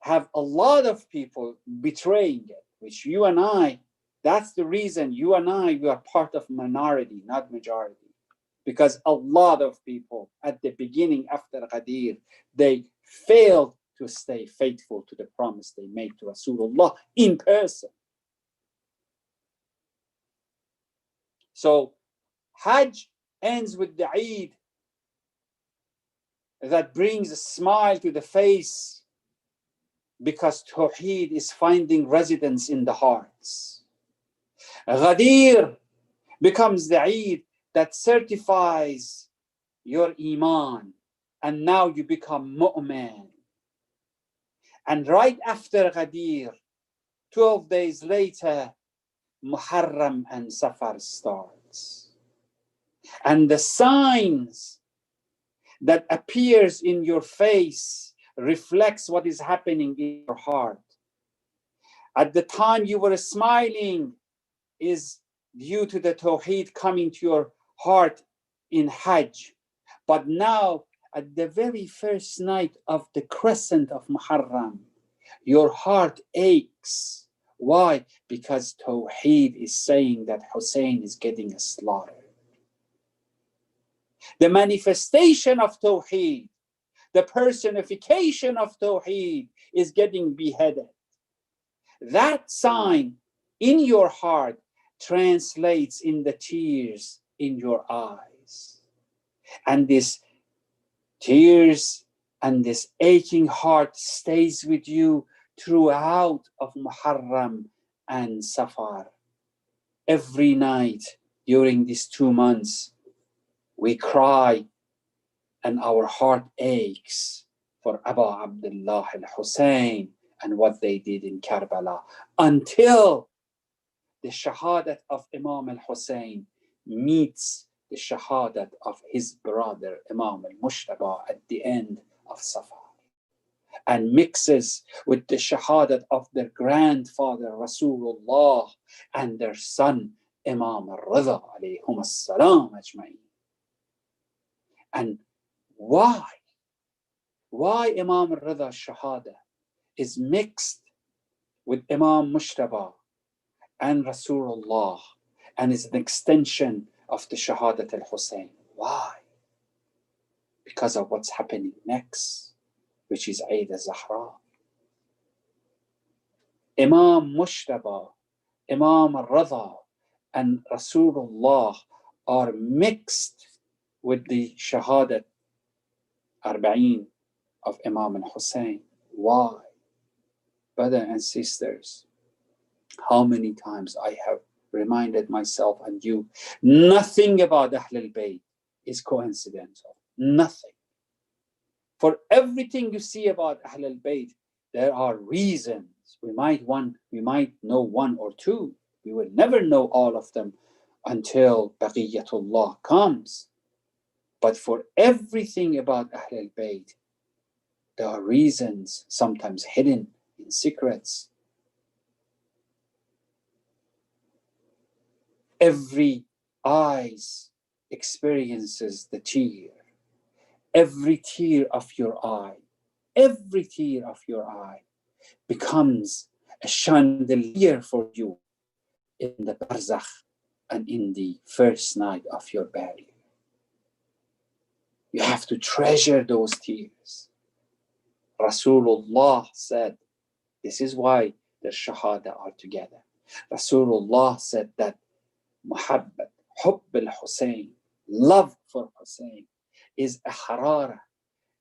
have a lot of people betraying it, which you and I, that's the reason you and I, we are part of minority, not majority. Because a lot of people at the beginning after Ghadir, they failed to stay faithful to the promise they made to Rasulullah in person. So Hajj ends with the Eid that brings a smile to the face, because Tawheed is finding residence in the hearts. Ghadir becomes the Eid that certifies your Iman, and now you become Mu'min. And right after Ghadir, 12 days later, Muharram and Safar starts. And the signs that appears in your face reflects what is happening in your heart. At the time you were smiling is due to the Tawheed coming to your heart in Hajj. But now, at the very first night of the crescent of Muharram, your heart aches. Why? Because Tawheed is saying that Hussein is getting slaughtered. The manifestation of Tawheed, the personification of Tawheed is getting beheaded. That sign in your heart translates in the tears in your eyes. And this tears and this aching heart stays with you throughout of Muharram and Safar. Every night during these 2 months, we cry and our heart aches for Abu Abdullah al-Hussein and what they did in Karbala, until the shahadat of Imam al-Hussein meets the shahadat of his brother Imam al-Mushtaba at the end of Safar, and mixes with the shahadat of their grandfather Rasulullah and their son Imam al-Rida alayhum as-salam ajma'in. And why Imam al-Rida shahada is mixed with Imam Mushtaba and Rasulullah, and is an extension of the Shahadat al-Hussein. Why? Because of what's happening next, which is Eid al-Zahra. Imam Mushtaba, Imam al-Rida, and Rasulullah are mixed with the Shahadat Arba'een of Imam al-Hussein. Why? Brothers and sisters, how many times I have reminded myself and you, nothing about Ahlul Bayt is coincidental. Nothing. For everything you see about Ahlul Bayt, there are reasons. We might know one or two. We will never know all of them until Baqiyatullah comes. But for everything about Ahlul Bayt, there are reasons, sometimes hidden in secrets. Every eyes experiences the tear. Every tear of your eye becomes a chandelier for you in the barzakh and in the first night of your burial. You have to treasure those tears. Rasulullah said, this is why the shahada are together. Rasulullah said that Muhabbat, Hubb al-Hussein, love for Hussein, is a harara,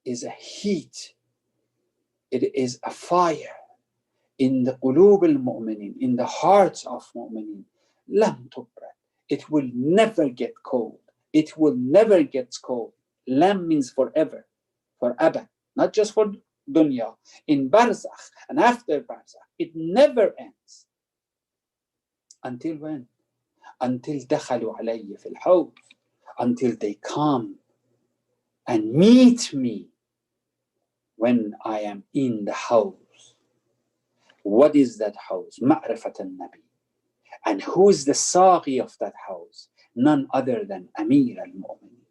is a heat. It is a fire in the qulub al-mu'minin, in the hearts of mu'minin. Lam tubrad. It will never get cold. It will never get cold. Lam means forever, forever, not just for dunya. In barzakh and after barzakh, it never ends. Until when? Until dakhalu alayya fil hawd, until they come and meet me when I am in the house. What is that house? Ma'rifat al-Nabi. And who is the Saqi of that house? None other than Amir al-Mu'mineen.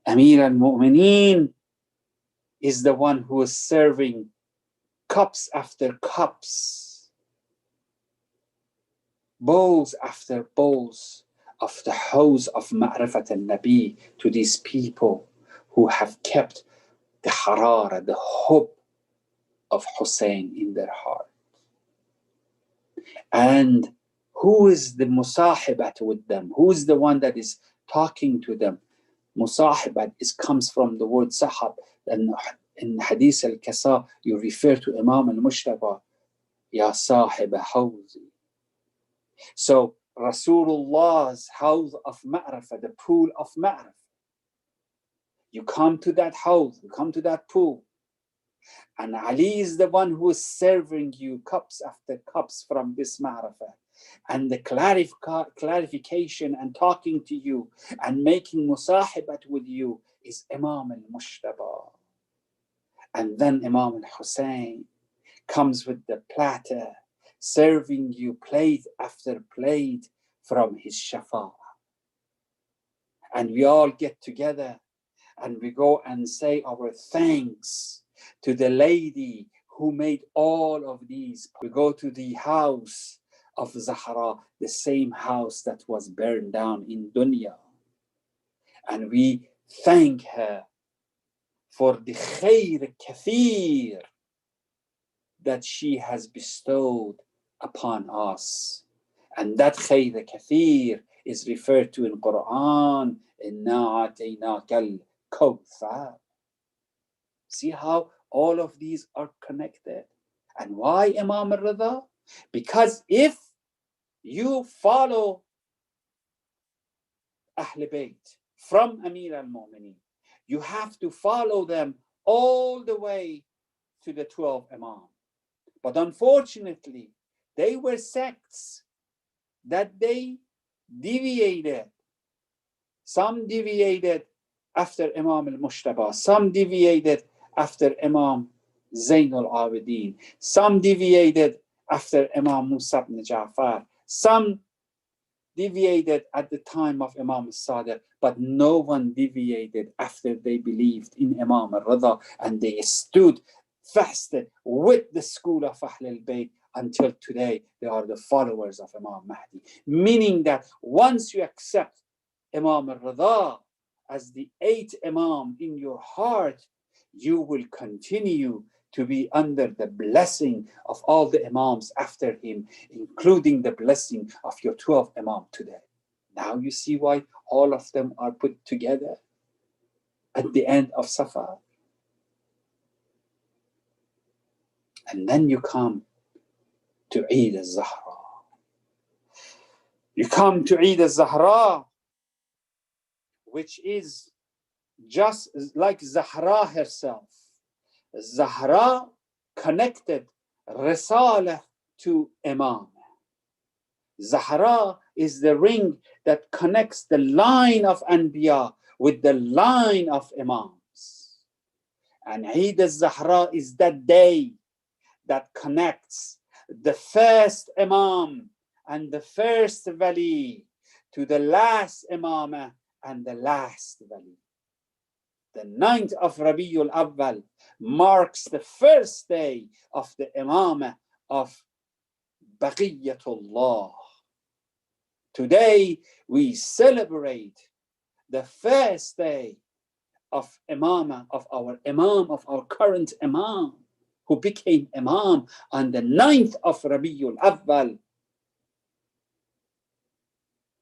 Amir al-Mu'mineen is the one who is serving cups after cups, bowls after bowls of the house of Ma'rifat al-Nabi to these people who have kept the harara, the hope of Hussein in their heart. And who is the musahibat with them? Who is the one that is talking to them? Musahibat comes from the word sahab. And in Hadith al-Kasa, you refer to Imam al-Mushtaba, Ya sahib hawzi. So Rasulullah's house of Ma'rifah, the pool of Ma'rifah. You come to that house, you come to that pool. And Ali is the one who is serving you cups after cups from this Ma'rifah. And the clarification and talking to you and making musahibat with you is Imam al-Mushtaba. And then Imam al-Hussein comes with the platter, serving you plate after plate from his shafara. And we all get together and we go and say our thanks to the lady who made all of these. We go to the house of Zahra, the same house that was burned down in dunya. And we thank her for the khair kathir that she has bestowed upon us. And that khair kathir is referred to in Quran, Inna a'tainaka al-kawthar. See how all of these are connected. And why Imam al-Rida? Because if you follow Ahl Bayt from Amir al-Mu'mineen, you have to follow them all the way to the 12 Imam. But unfortunately, they were sects that they deviated. Some deviated after Imam al-Mushtaba, some deviated after Imam Zayn al-Abidin, some deviated after Imam Musa ibn Ja'far, some deviated at the time of Imam al-Sadiq, but no one deviated after they believed in Imam al-Rida and they stood fasted with the school of Ahl al-Bayt until today. They are the followers of Imam Mahdi, meaning that once you accept Imam al-Rida as the 8th Imam in your heart, you will continue to be under the blessing of all the Imams after him, including the blessing of your 12th Imam today. Now you see why all of them are put together at the end of Safar. And then you come to Eid al-Zahra. You come to Eid al-Zahra, which is just like Zahra herself. Zahra connected Risalah to Imam. Zahra is the ring that connects the line of Anbiya with the line of Imams. And Eid al-Zahra is that day that connects the first Imam and the first Wali to the last Imam and the last Wali. The 9th of Rabiul Awwal marks the first day of the Imamah of Baqiyatullah. Today we celebrate the first day of Imamah of our current Imam, who became Imam on the 9th of Rabiul Awwal.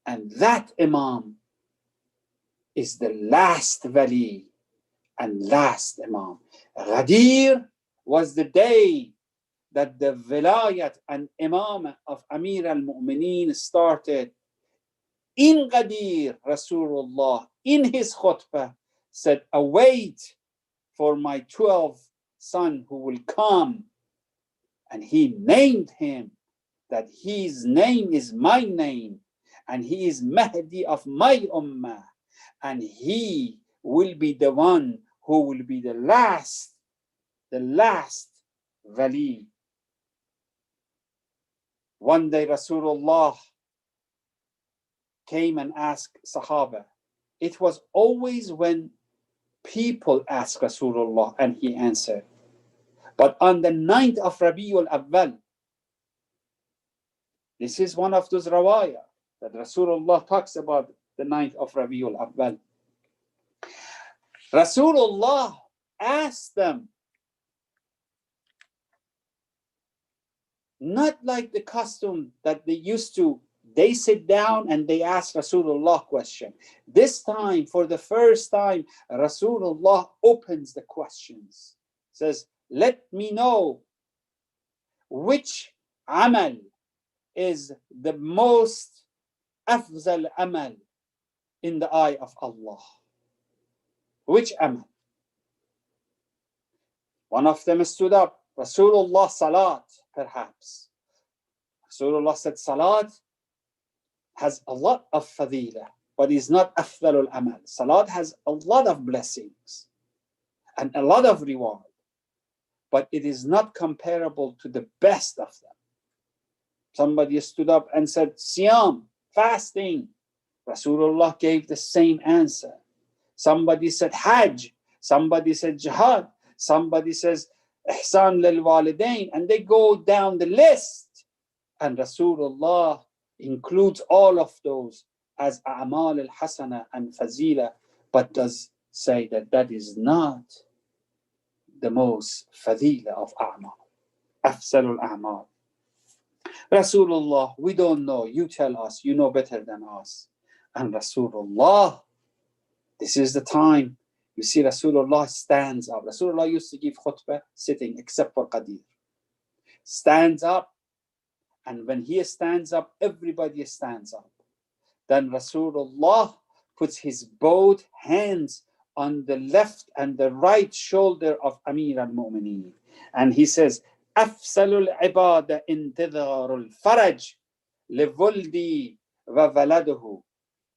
And that Imam is the last Wali and last Imam. Ghadir was the day that the Vilayat and Imam of Amir al-Mu'mineen started. In Ghadir, Rasulullah, in his khutbah, said, await for my 12th son who will come. And he named him, that his name is my name, and he is Mahdi of my ummah, and he will be the one who will be the last Wali. One day Rasulullah came and asked Sahaba. It was always when people asked Rasulullah and he answered. But on the 9th of Rabiul Awwal, this is one of those rawaya that Rasulullah talks about, the 9th of Rabiul Awwal. Rasulullah asked them, not like the custom that they used to, they sit down and they ask Rasulullah question. This time, for the first time, Rasulullah opens the questions. Says, let me know which amal is the most afzal amal in the eye of Allah. Which amal? One of them stood up. Rasulullah, salat, perhaps. Rasulullah said, salat has a lot of fadila, but is not afdalul amal. Salat has a lot of blessings and a lot of reward, but it is not comparable to the best of them. Somebody stood up and said, Siyam, fasting. Rasulullah gave the same answer. Somebody said Hajj. Somebody said Jihad. Somebody says Ihsan lil walidain. And they go down the list. And Rasulullah includes all of those as a'mal al-hasana and fazila, but does say that that is not the most fadila of a'mal. Afzalul a'mal. Rasulullah, we don't know. You tell us. You know better than us. And Rasulullah, this is the time. You see, Rasulullah stands up. Rasulullah used to give khutbah sitting, except for Qadir. Stands up. And when he stands up, everybody stands up. Then Rasulullah puts his both hands on the left and the right shoulder of Amir al-Mu'mineen. And he says, أفصل العبادة انتظار الفرج لولدي وولده.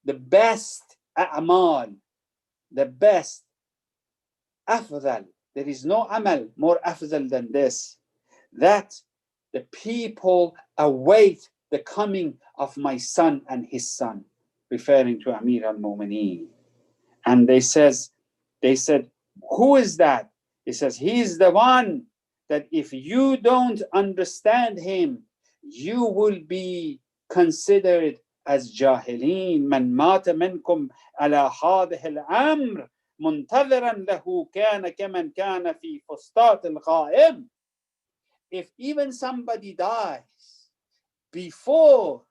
The best a'mal, the best afdal. There is no amal more afdal than this. That the people await the coming of my son and his son, referring to Amir al-Mu'mineen. And they said, who is that? He says, he is the one that if you don't understand him, you will be considered as jahilin. Man mata minkum ala hadhihi al-amr muntadhiran lahu kana kaman kana fi fustat al-ghaib. If even somebody dies before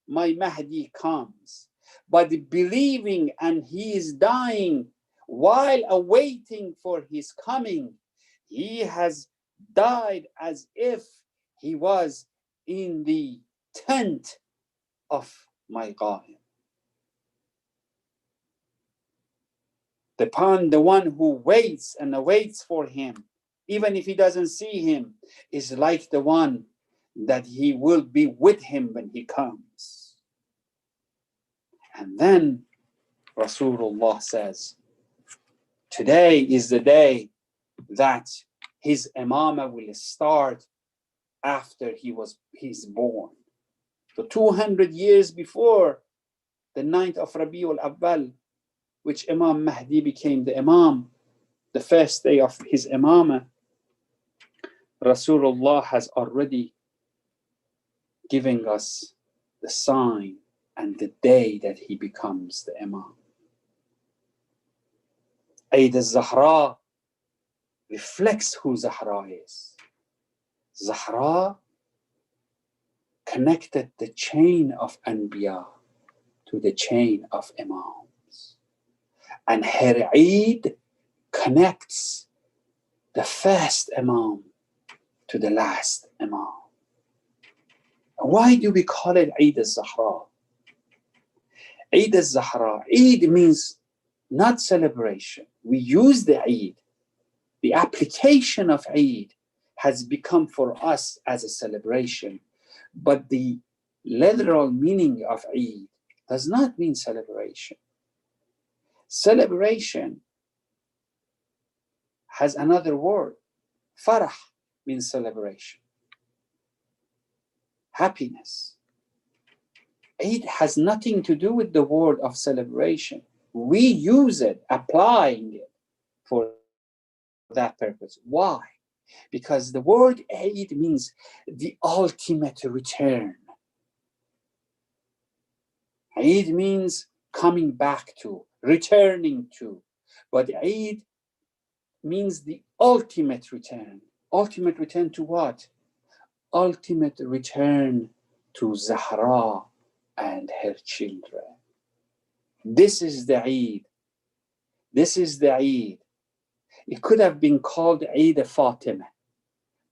my Mahdi comes, but believing and he is dying while awaiting for his coming, he has died as if he was in the tent of my Ghaib. Upon the one who waits and awaits for him, even if he doesn't see him, is like the one that he will be with him when he comes. And then Rasulullah says, today is the day that his imamah will start after he's born. So 200 years before the 9th of Rabiul Awwal, which Imam Mahdi became the imam, the first day of his imamah, Rasulullah has already given us the sign and the day that he becomes the imam. Eid al-Zahra reflects who Zahra is. Zahra connected the chain of Anbiya to the chain of Imams. And her Eid connects the first Imam to the last Imam. Why do we call it Eid al-Zahra? Eid al-Zahra. Eid means not celebration. We use the Eid. The application of Eid has become for us as a celebration. But the literal meaning of Eid does not mean celebration. Celebration has another word. Farah means celebration. Happiness. Eid has nothing to do with the word of celebration. We use it, applying it for that purpose. Why? Because the word Eid means the ultimate return. Eid means coming back to, returning to. But Eid means the ultimate return. Ultimate return to what? Ultimate return to Zahra and her children. This is the Eid. This is the Eid. It could have been called Eid Fatima.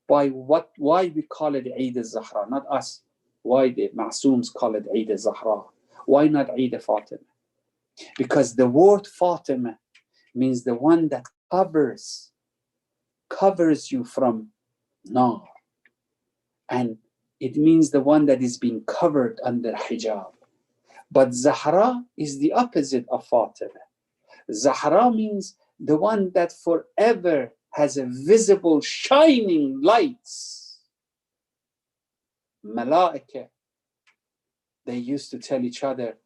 Why we call it Eid al-Zahra, not us? Why the Ma'sooms call it Eid al-Zahra? Why not Eid Fatima? Because the word Fatima means the one that covers you from nar. And it means the one that is being covered under hijab. But Zahra is the opposite of Fatima. Zahra means the one that forever has a visible shining lights. Malaika, they used to tell each other,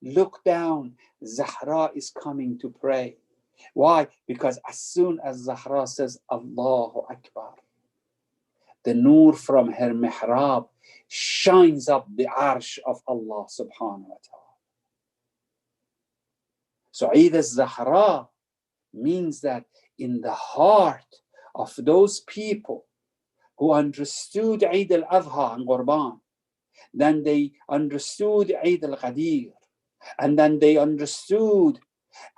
look down, Zahra is coming to pray. Why? Because as soon as Zahra says, Allahu Akbar, the nur from her mihrab shines up the arsh of Allah subhanahu wa ta'ala. So Eid al-Zahra means that in the heart of those people who understood Eid al-Adha and Qurban, then they understood Eid al-Ghadir, and then they understood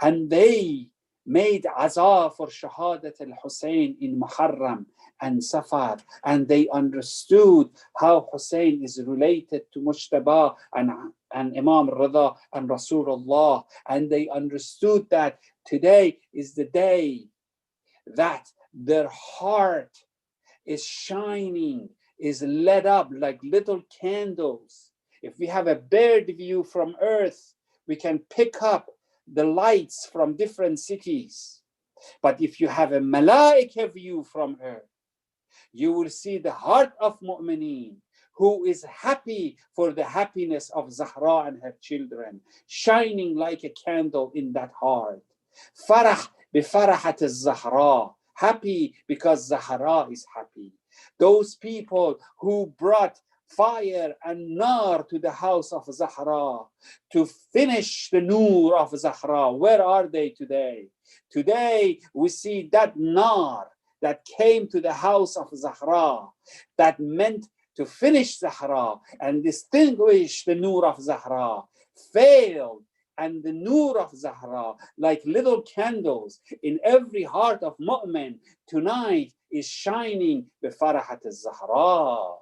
and they made azah for Shahadat al-Hussein in Muharram and Safar, and they understood how Hussein is related to Mujtaba and Imam Rida and Rasulullah, and they understood that today is the day that their heart is shining, is lit up like little candles. If we have a bird view from Earth, we can pick up the lights from different cities. But if you have a malaika view from Earth, you will see the heart of mu'mineen who is happy for the happiness of Zahra and her children, shining like a candle in that heart. Farah bifarahat al-Zahra, happy because Zahra is happy. Those people who brought fire and nar to the house of Zahra to finish the nur of Zahra, where are they today? Today we see that nar that came to the house of Zahra, that meant to finish Zahra and distinguish the nur of Zahra, failed. And the nur of Zahra, like little candles in every heart of mu'min, tonight is shining bifarahat al-Zahra.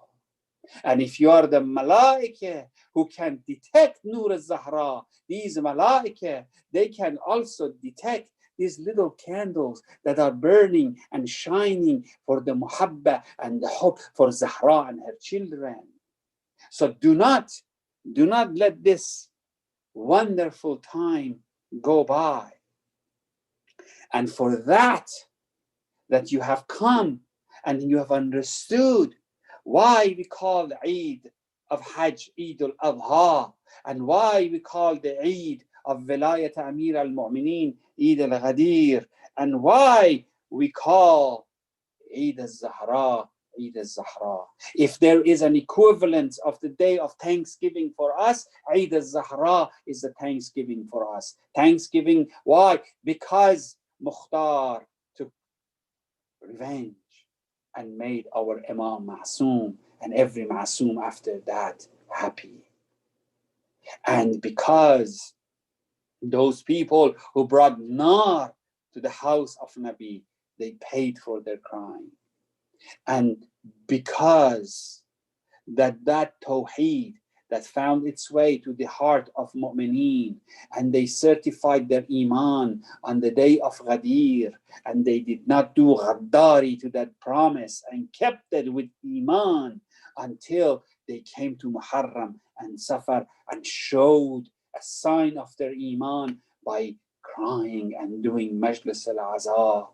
And if you are the malaika who can detect nur al-Zahra, these malaika, they can also detect these little candles that are burning and shining for the muhabba and the hope for Zahra and her children. So do not let this wonderful time go by. And for that you have come and you have understood why we call the Eid of Hajj Eid al-Adha, and why we call the Eid of Vilayat Amir al-Mu'mineen Eid al-Ghadir, and why we call Eid al-Zahra Eid al-Zahra. If there is an equivalent of the day of Thanksgiving for us, Eid al-Zahra is the Thanksgiving for us. Thanksgiving, why? Because Mukhtar took revenge and made our Imam Ma'soom and every Ma'soom after that happy. And because those people who brought nar to the house of Nabi, they paid for their crime. And because that tawheed that found its way to the heart of mu'mineen, and they certified their iman on the day of Ghadir, and they did not do ghaddari to that promise and kept it with iman until they came to Muharram and Safar and showed a sign of their iman by crying and doing majlis al-aza,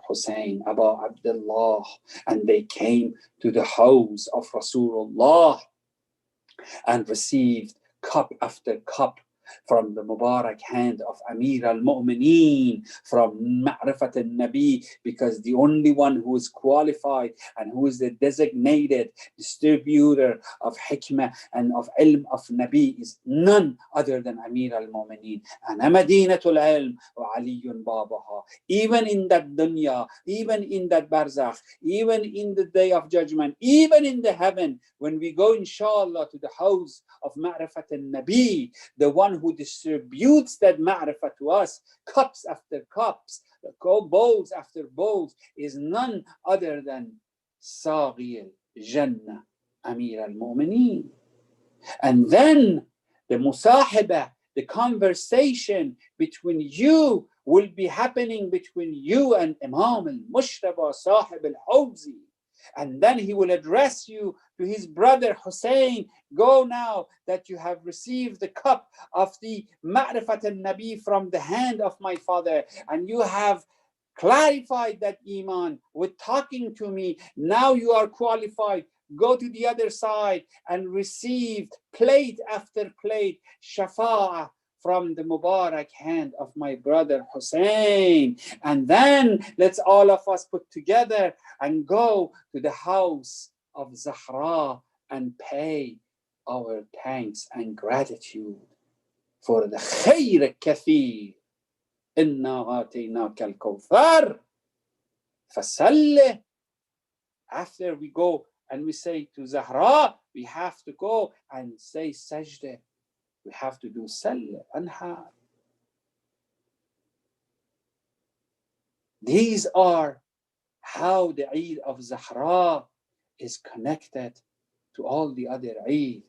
Hussein, Abu Abdullah, and they came to the house of Rasulullah and received cup after cup from the Mubarak hand of Amir al-Mu'mineen, from Ma'rifat al-Nabi, because the only one who is qualified and who is the designated distributor of hikmah and of ilm of Nabi is none other than Amir al-Mu'mineen. Ana Madinatul ilm wa Aliyun babaha. Even in that dunya, even in that barzakh, even in the day of judgment, even in the heaven, when we go inshallah to the house of Ma'rifat al-Nabi, the one who distributes that ma'rifah to us, cups after cups, bowls after bowls, is none other than Saghi al-Jannah, Amir al-Mu'mineen. And then the musahibah, the conversation between you will be happening between you and Imam al-Mushtaba, Sahib al-Hawzi. And then he will address you to his brother Hussein, go now that you have received the cup of the Ma'rifat al-Nabi from the hand of my father, and you have clarified that iman with talking to me. Now you are qualified. Go to the other side and receive plate after plate shafa'ah from the Mubarak hand of my brother Hussein. And then let's all of us put together and go to the house of Zahra and pay our thanks and gratitude for the khayr kathir. Inna a'tainaka al-kawthar fasalli. After we go and we say to Zahra, we have to go and say sajda. We have to do Salli Anha. These are how the Eid of Zahra is connected to all the other Eid.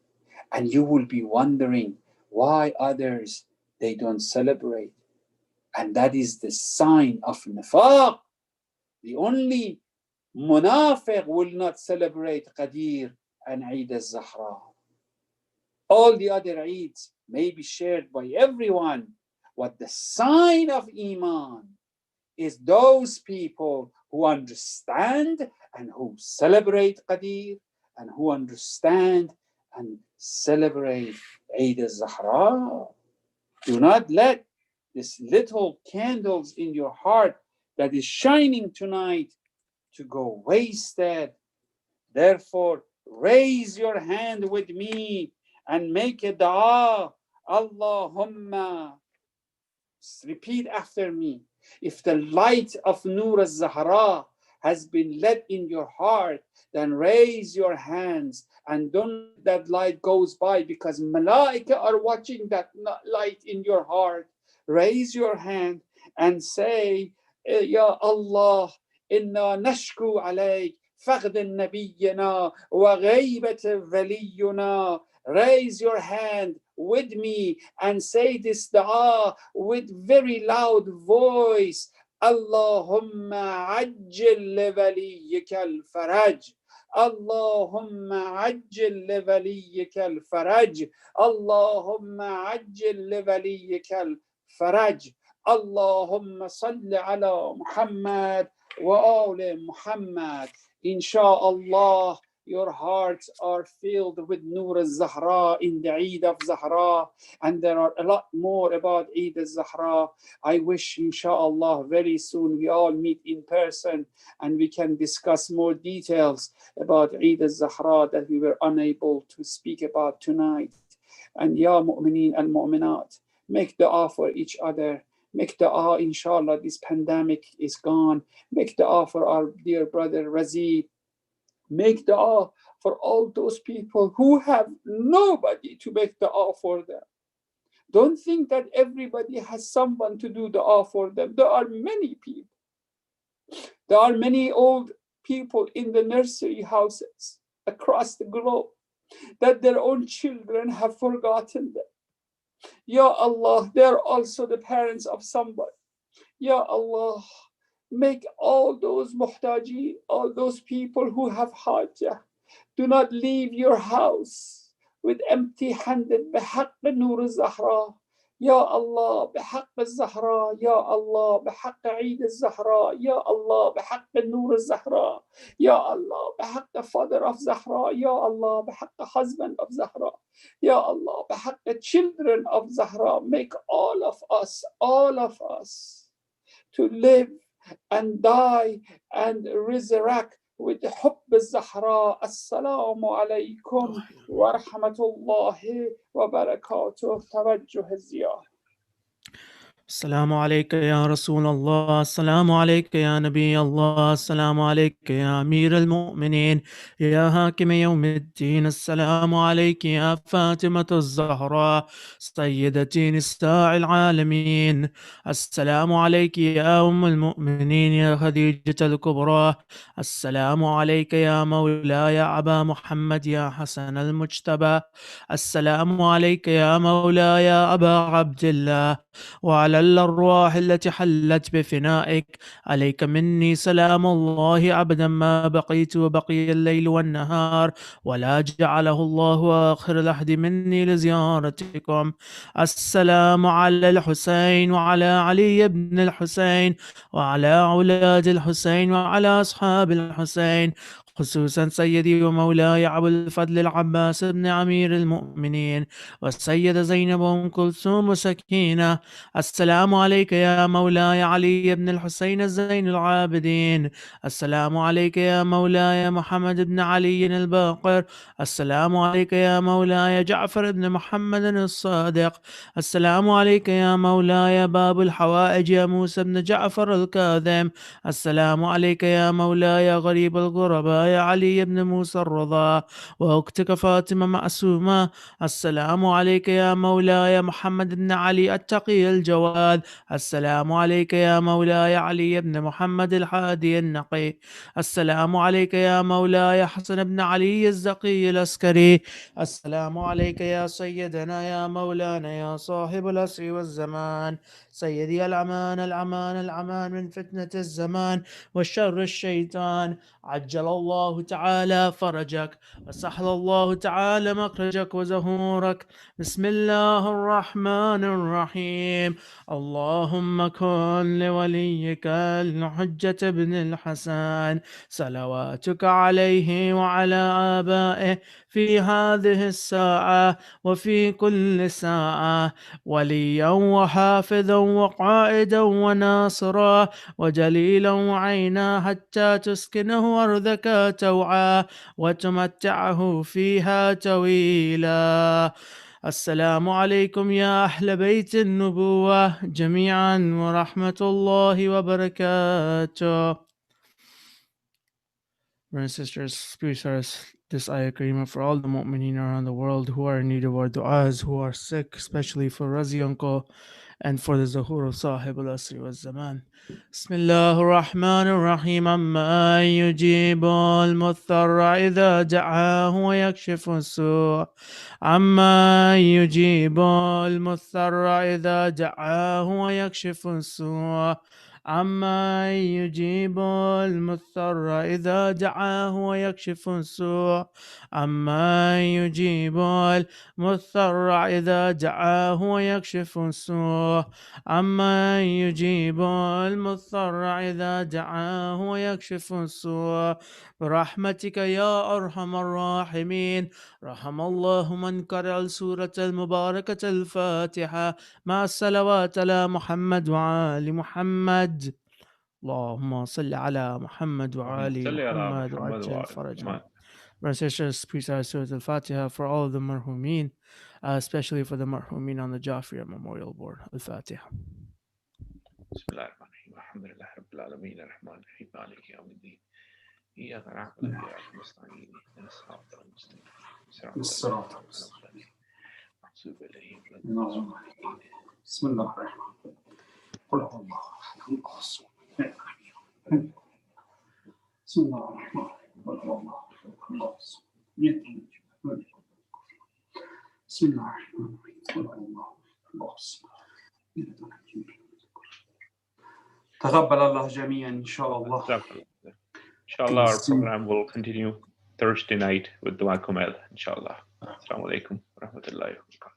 And you will be wondering why others, they don't celebrate. And that is the sign of nifaq. The only munafiq will not celebrate Qadir and Eid al-Zahra. All the other Eids may be shared by everyone. What the sign of Iman is those people who understand and who celebrate Qadir and who understand and celebrate Eid al-Zahra. Do not let this little candles in your heart that is shining tonight to go wasted. Therefore, raise your hand with me and make a dua. Allahumma. Repeat after me. If the light of Nur al-Zahra has been lit in your heart, then raise your hands and don't let that light goes by, because malaika are watching that light in your heart. Raise your hand and say, Ya Allah, inna nashku alayk فقد نبينا وغيبة ولينا. Raise your hand with me and say this dua with very loud voice. Allahumma ajjil liwaliyika al-faraj. Allahumma ajjil liwaliyika al-faraj. Allahumma ajjil liwaliyika al-faraj. Allahumma salli ala Muhammad wa ali Muhammad. Insha'Allah, your hearts are filled with Nur al-Zahra in the Eid of Zahra, and there are a lot more about Eid al-Zahra. I wish, insha'Allah, very soon we all meet in person and we can discuss more details about Eid al-Zahra that we were unable to speak about tonight. And ya mu'mineen and mu'minat, make dua for each other. Make dua, inshallah, this pandemic is gone. Make dua for our dear brother Razid. Make dua for all those people who have nobody to make dua for them. Don't think that everybody has someone to do dua for them. There are many people. There are many old people in the nursery houses across the globe that their own children have forgotten them. Ya Allah, they are also the parents of somebody. Ya Allah, make all those muhtaji, all those people who have hajjah, do not leave your house with empty-handed. بحق نور الزهراء. يا الله بحق الزهراء. يا الله بحق عيد الزهراء. يا الله بحق النور الزهراء. يا الله بحق father of Zahra. يا الله بحق husband of Zahra. يا الله بحق children of Zahra. Make all of us to live and die and resurrect with حب الزهراء. السلام عليكم ورحمة الله وبركاته. توجه الزيارة. السلام عليك يا رسول الله، السلام عليك يا نبي الله، السلام عليك يا أمير المؤمنين، يا حاكم يوم الدين، السلام عليك يا فاطمة الزهراء سيدتي نساء العالمين، السلام عليك يا أم المؤمنين يا خديجة الكبرى، السلام عليك يا مولاي أبا محمد يا حسن المجتبى، السلام عليك يا مولاي أبا عبد الله وعلى الأرواح التي حلت بفنائك، عليك مني سلام الله أبدا ما بقيت وبقي الليل والنهار، ولا جعله الله آخر العهد مني لزيارتكم. السلام على الحسين وعلى علي بن الحسين وعلى أولاد الحسين وعلى أصحاب الحسين، خصوصا سيدي ومولاي أبو الفضل العباس بن أمير المؤمنين والسيدة زينب أم كلثوم وسكينة. السلام عليك يا مولاي علي بن الحسين زين العابدين، السلام عليك يا مولاي محمد بن علي الباقر، السلام عليك يا مولاي جعفر بن محمد الصادق، السلام عليك يا مولاي باب الحوائج يا موسى بن جعفر الكاظم، السلام عليك يا مولاي غريب الغرباء يا علي بن موسى الرضا وأختك فاطمة معصومة، السلام عليك يا مولاي محمد بن علي التقي الجواد، السلام عليك يا مولاي علي بن محمد الحادي النقي، السلام عليك يا مولاي حسن بن علي الزقي العسكري، السلام عليك يا سيدنا يا مولانا يا صاحب العصر والزمان، سيدي الأمان الأمان الأمان من فتنة الزمان وشر الشيطان، عجل الله تعالى فرجك وسهل الله تعالى مخرجك وزهورك. بسم الله الرحمن الرحيم. اللهم كن لوليك الحجة بن الحسن صلواتك عليه وعلى آبائه في هذه الساعة وفي كل ساعة وليا وحافظا وقائدا وناصرا وجليلا وعينا حتى تسكنه أرضك توعا وتمتعه فيها طويلا. السلام عليكم يا أهل بيت النبوة جميعا ورحمة الله وبركاته. Brothers and sisters, please us this ayah karima for all the mu'mineen around the world who are in need of our du'as, who are sick, especially for Razi uncle and for the Zuhur of Sahib al-Asri wa Zaman. Bismillah ar-Rahman ar-Rahim. Amma yujibu al-mutharra idha da'ahu wa yakshifu su' amma yujibu al-mutharra idha da'ahu wa yakshifu su' عما يجيب المضطر إذا دعاه ويكشف السوء عما يجيب المضطر إذا دعاه ويكشف السوء عما يجيب المضطر إذا دعاه ويكشف السوء برحمتك يا أرحم الراحمين. رحم الله من قرأ السورة المباركة الفاتحة مع الصلوات على محمد وآل محمد. اللهم صل على محمد وآل محمد وعجل فرجهم. Brothers and sisters, please say Surah Al-Fatiha for all of the marhumin, especially for the marhumin on the Jafaria Memorial Board. Al-Fatiha. بسم الله الرحمن الرحيم الحمد لله رب العالمين الرحمن الرحيم مالك يوم الدين إياك نعبد وإياك نستعين اهدنا الصراط المستقيم الصراط المستقيم محسوب إليهم بسم الله الرحمن الرحيم. قل هو الله أحد الله الصمد. بسم الله الرحمن الرحيم. قل هو الله أحد الله الصمد. بسم الله الرحمن الرحيم. قل هو الله أحد الله الصمد. تقبل الله جميعا إن شاء الله. Inshallah, our program will continue Thursday night with Dua Kumail. Inshallah. Assalamu alaikum wa rahmatullahi wa barakatuh.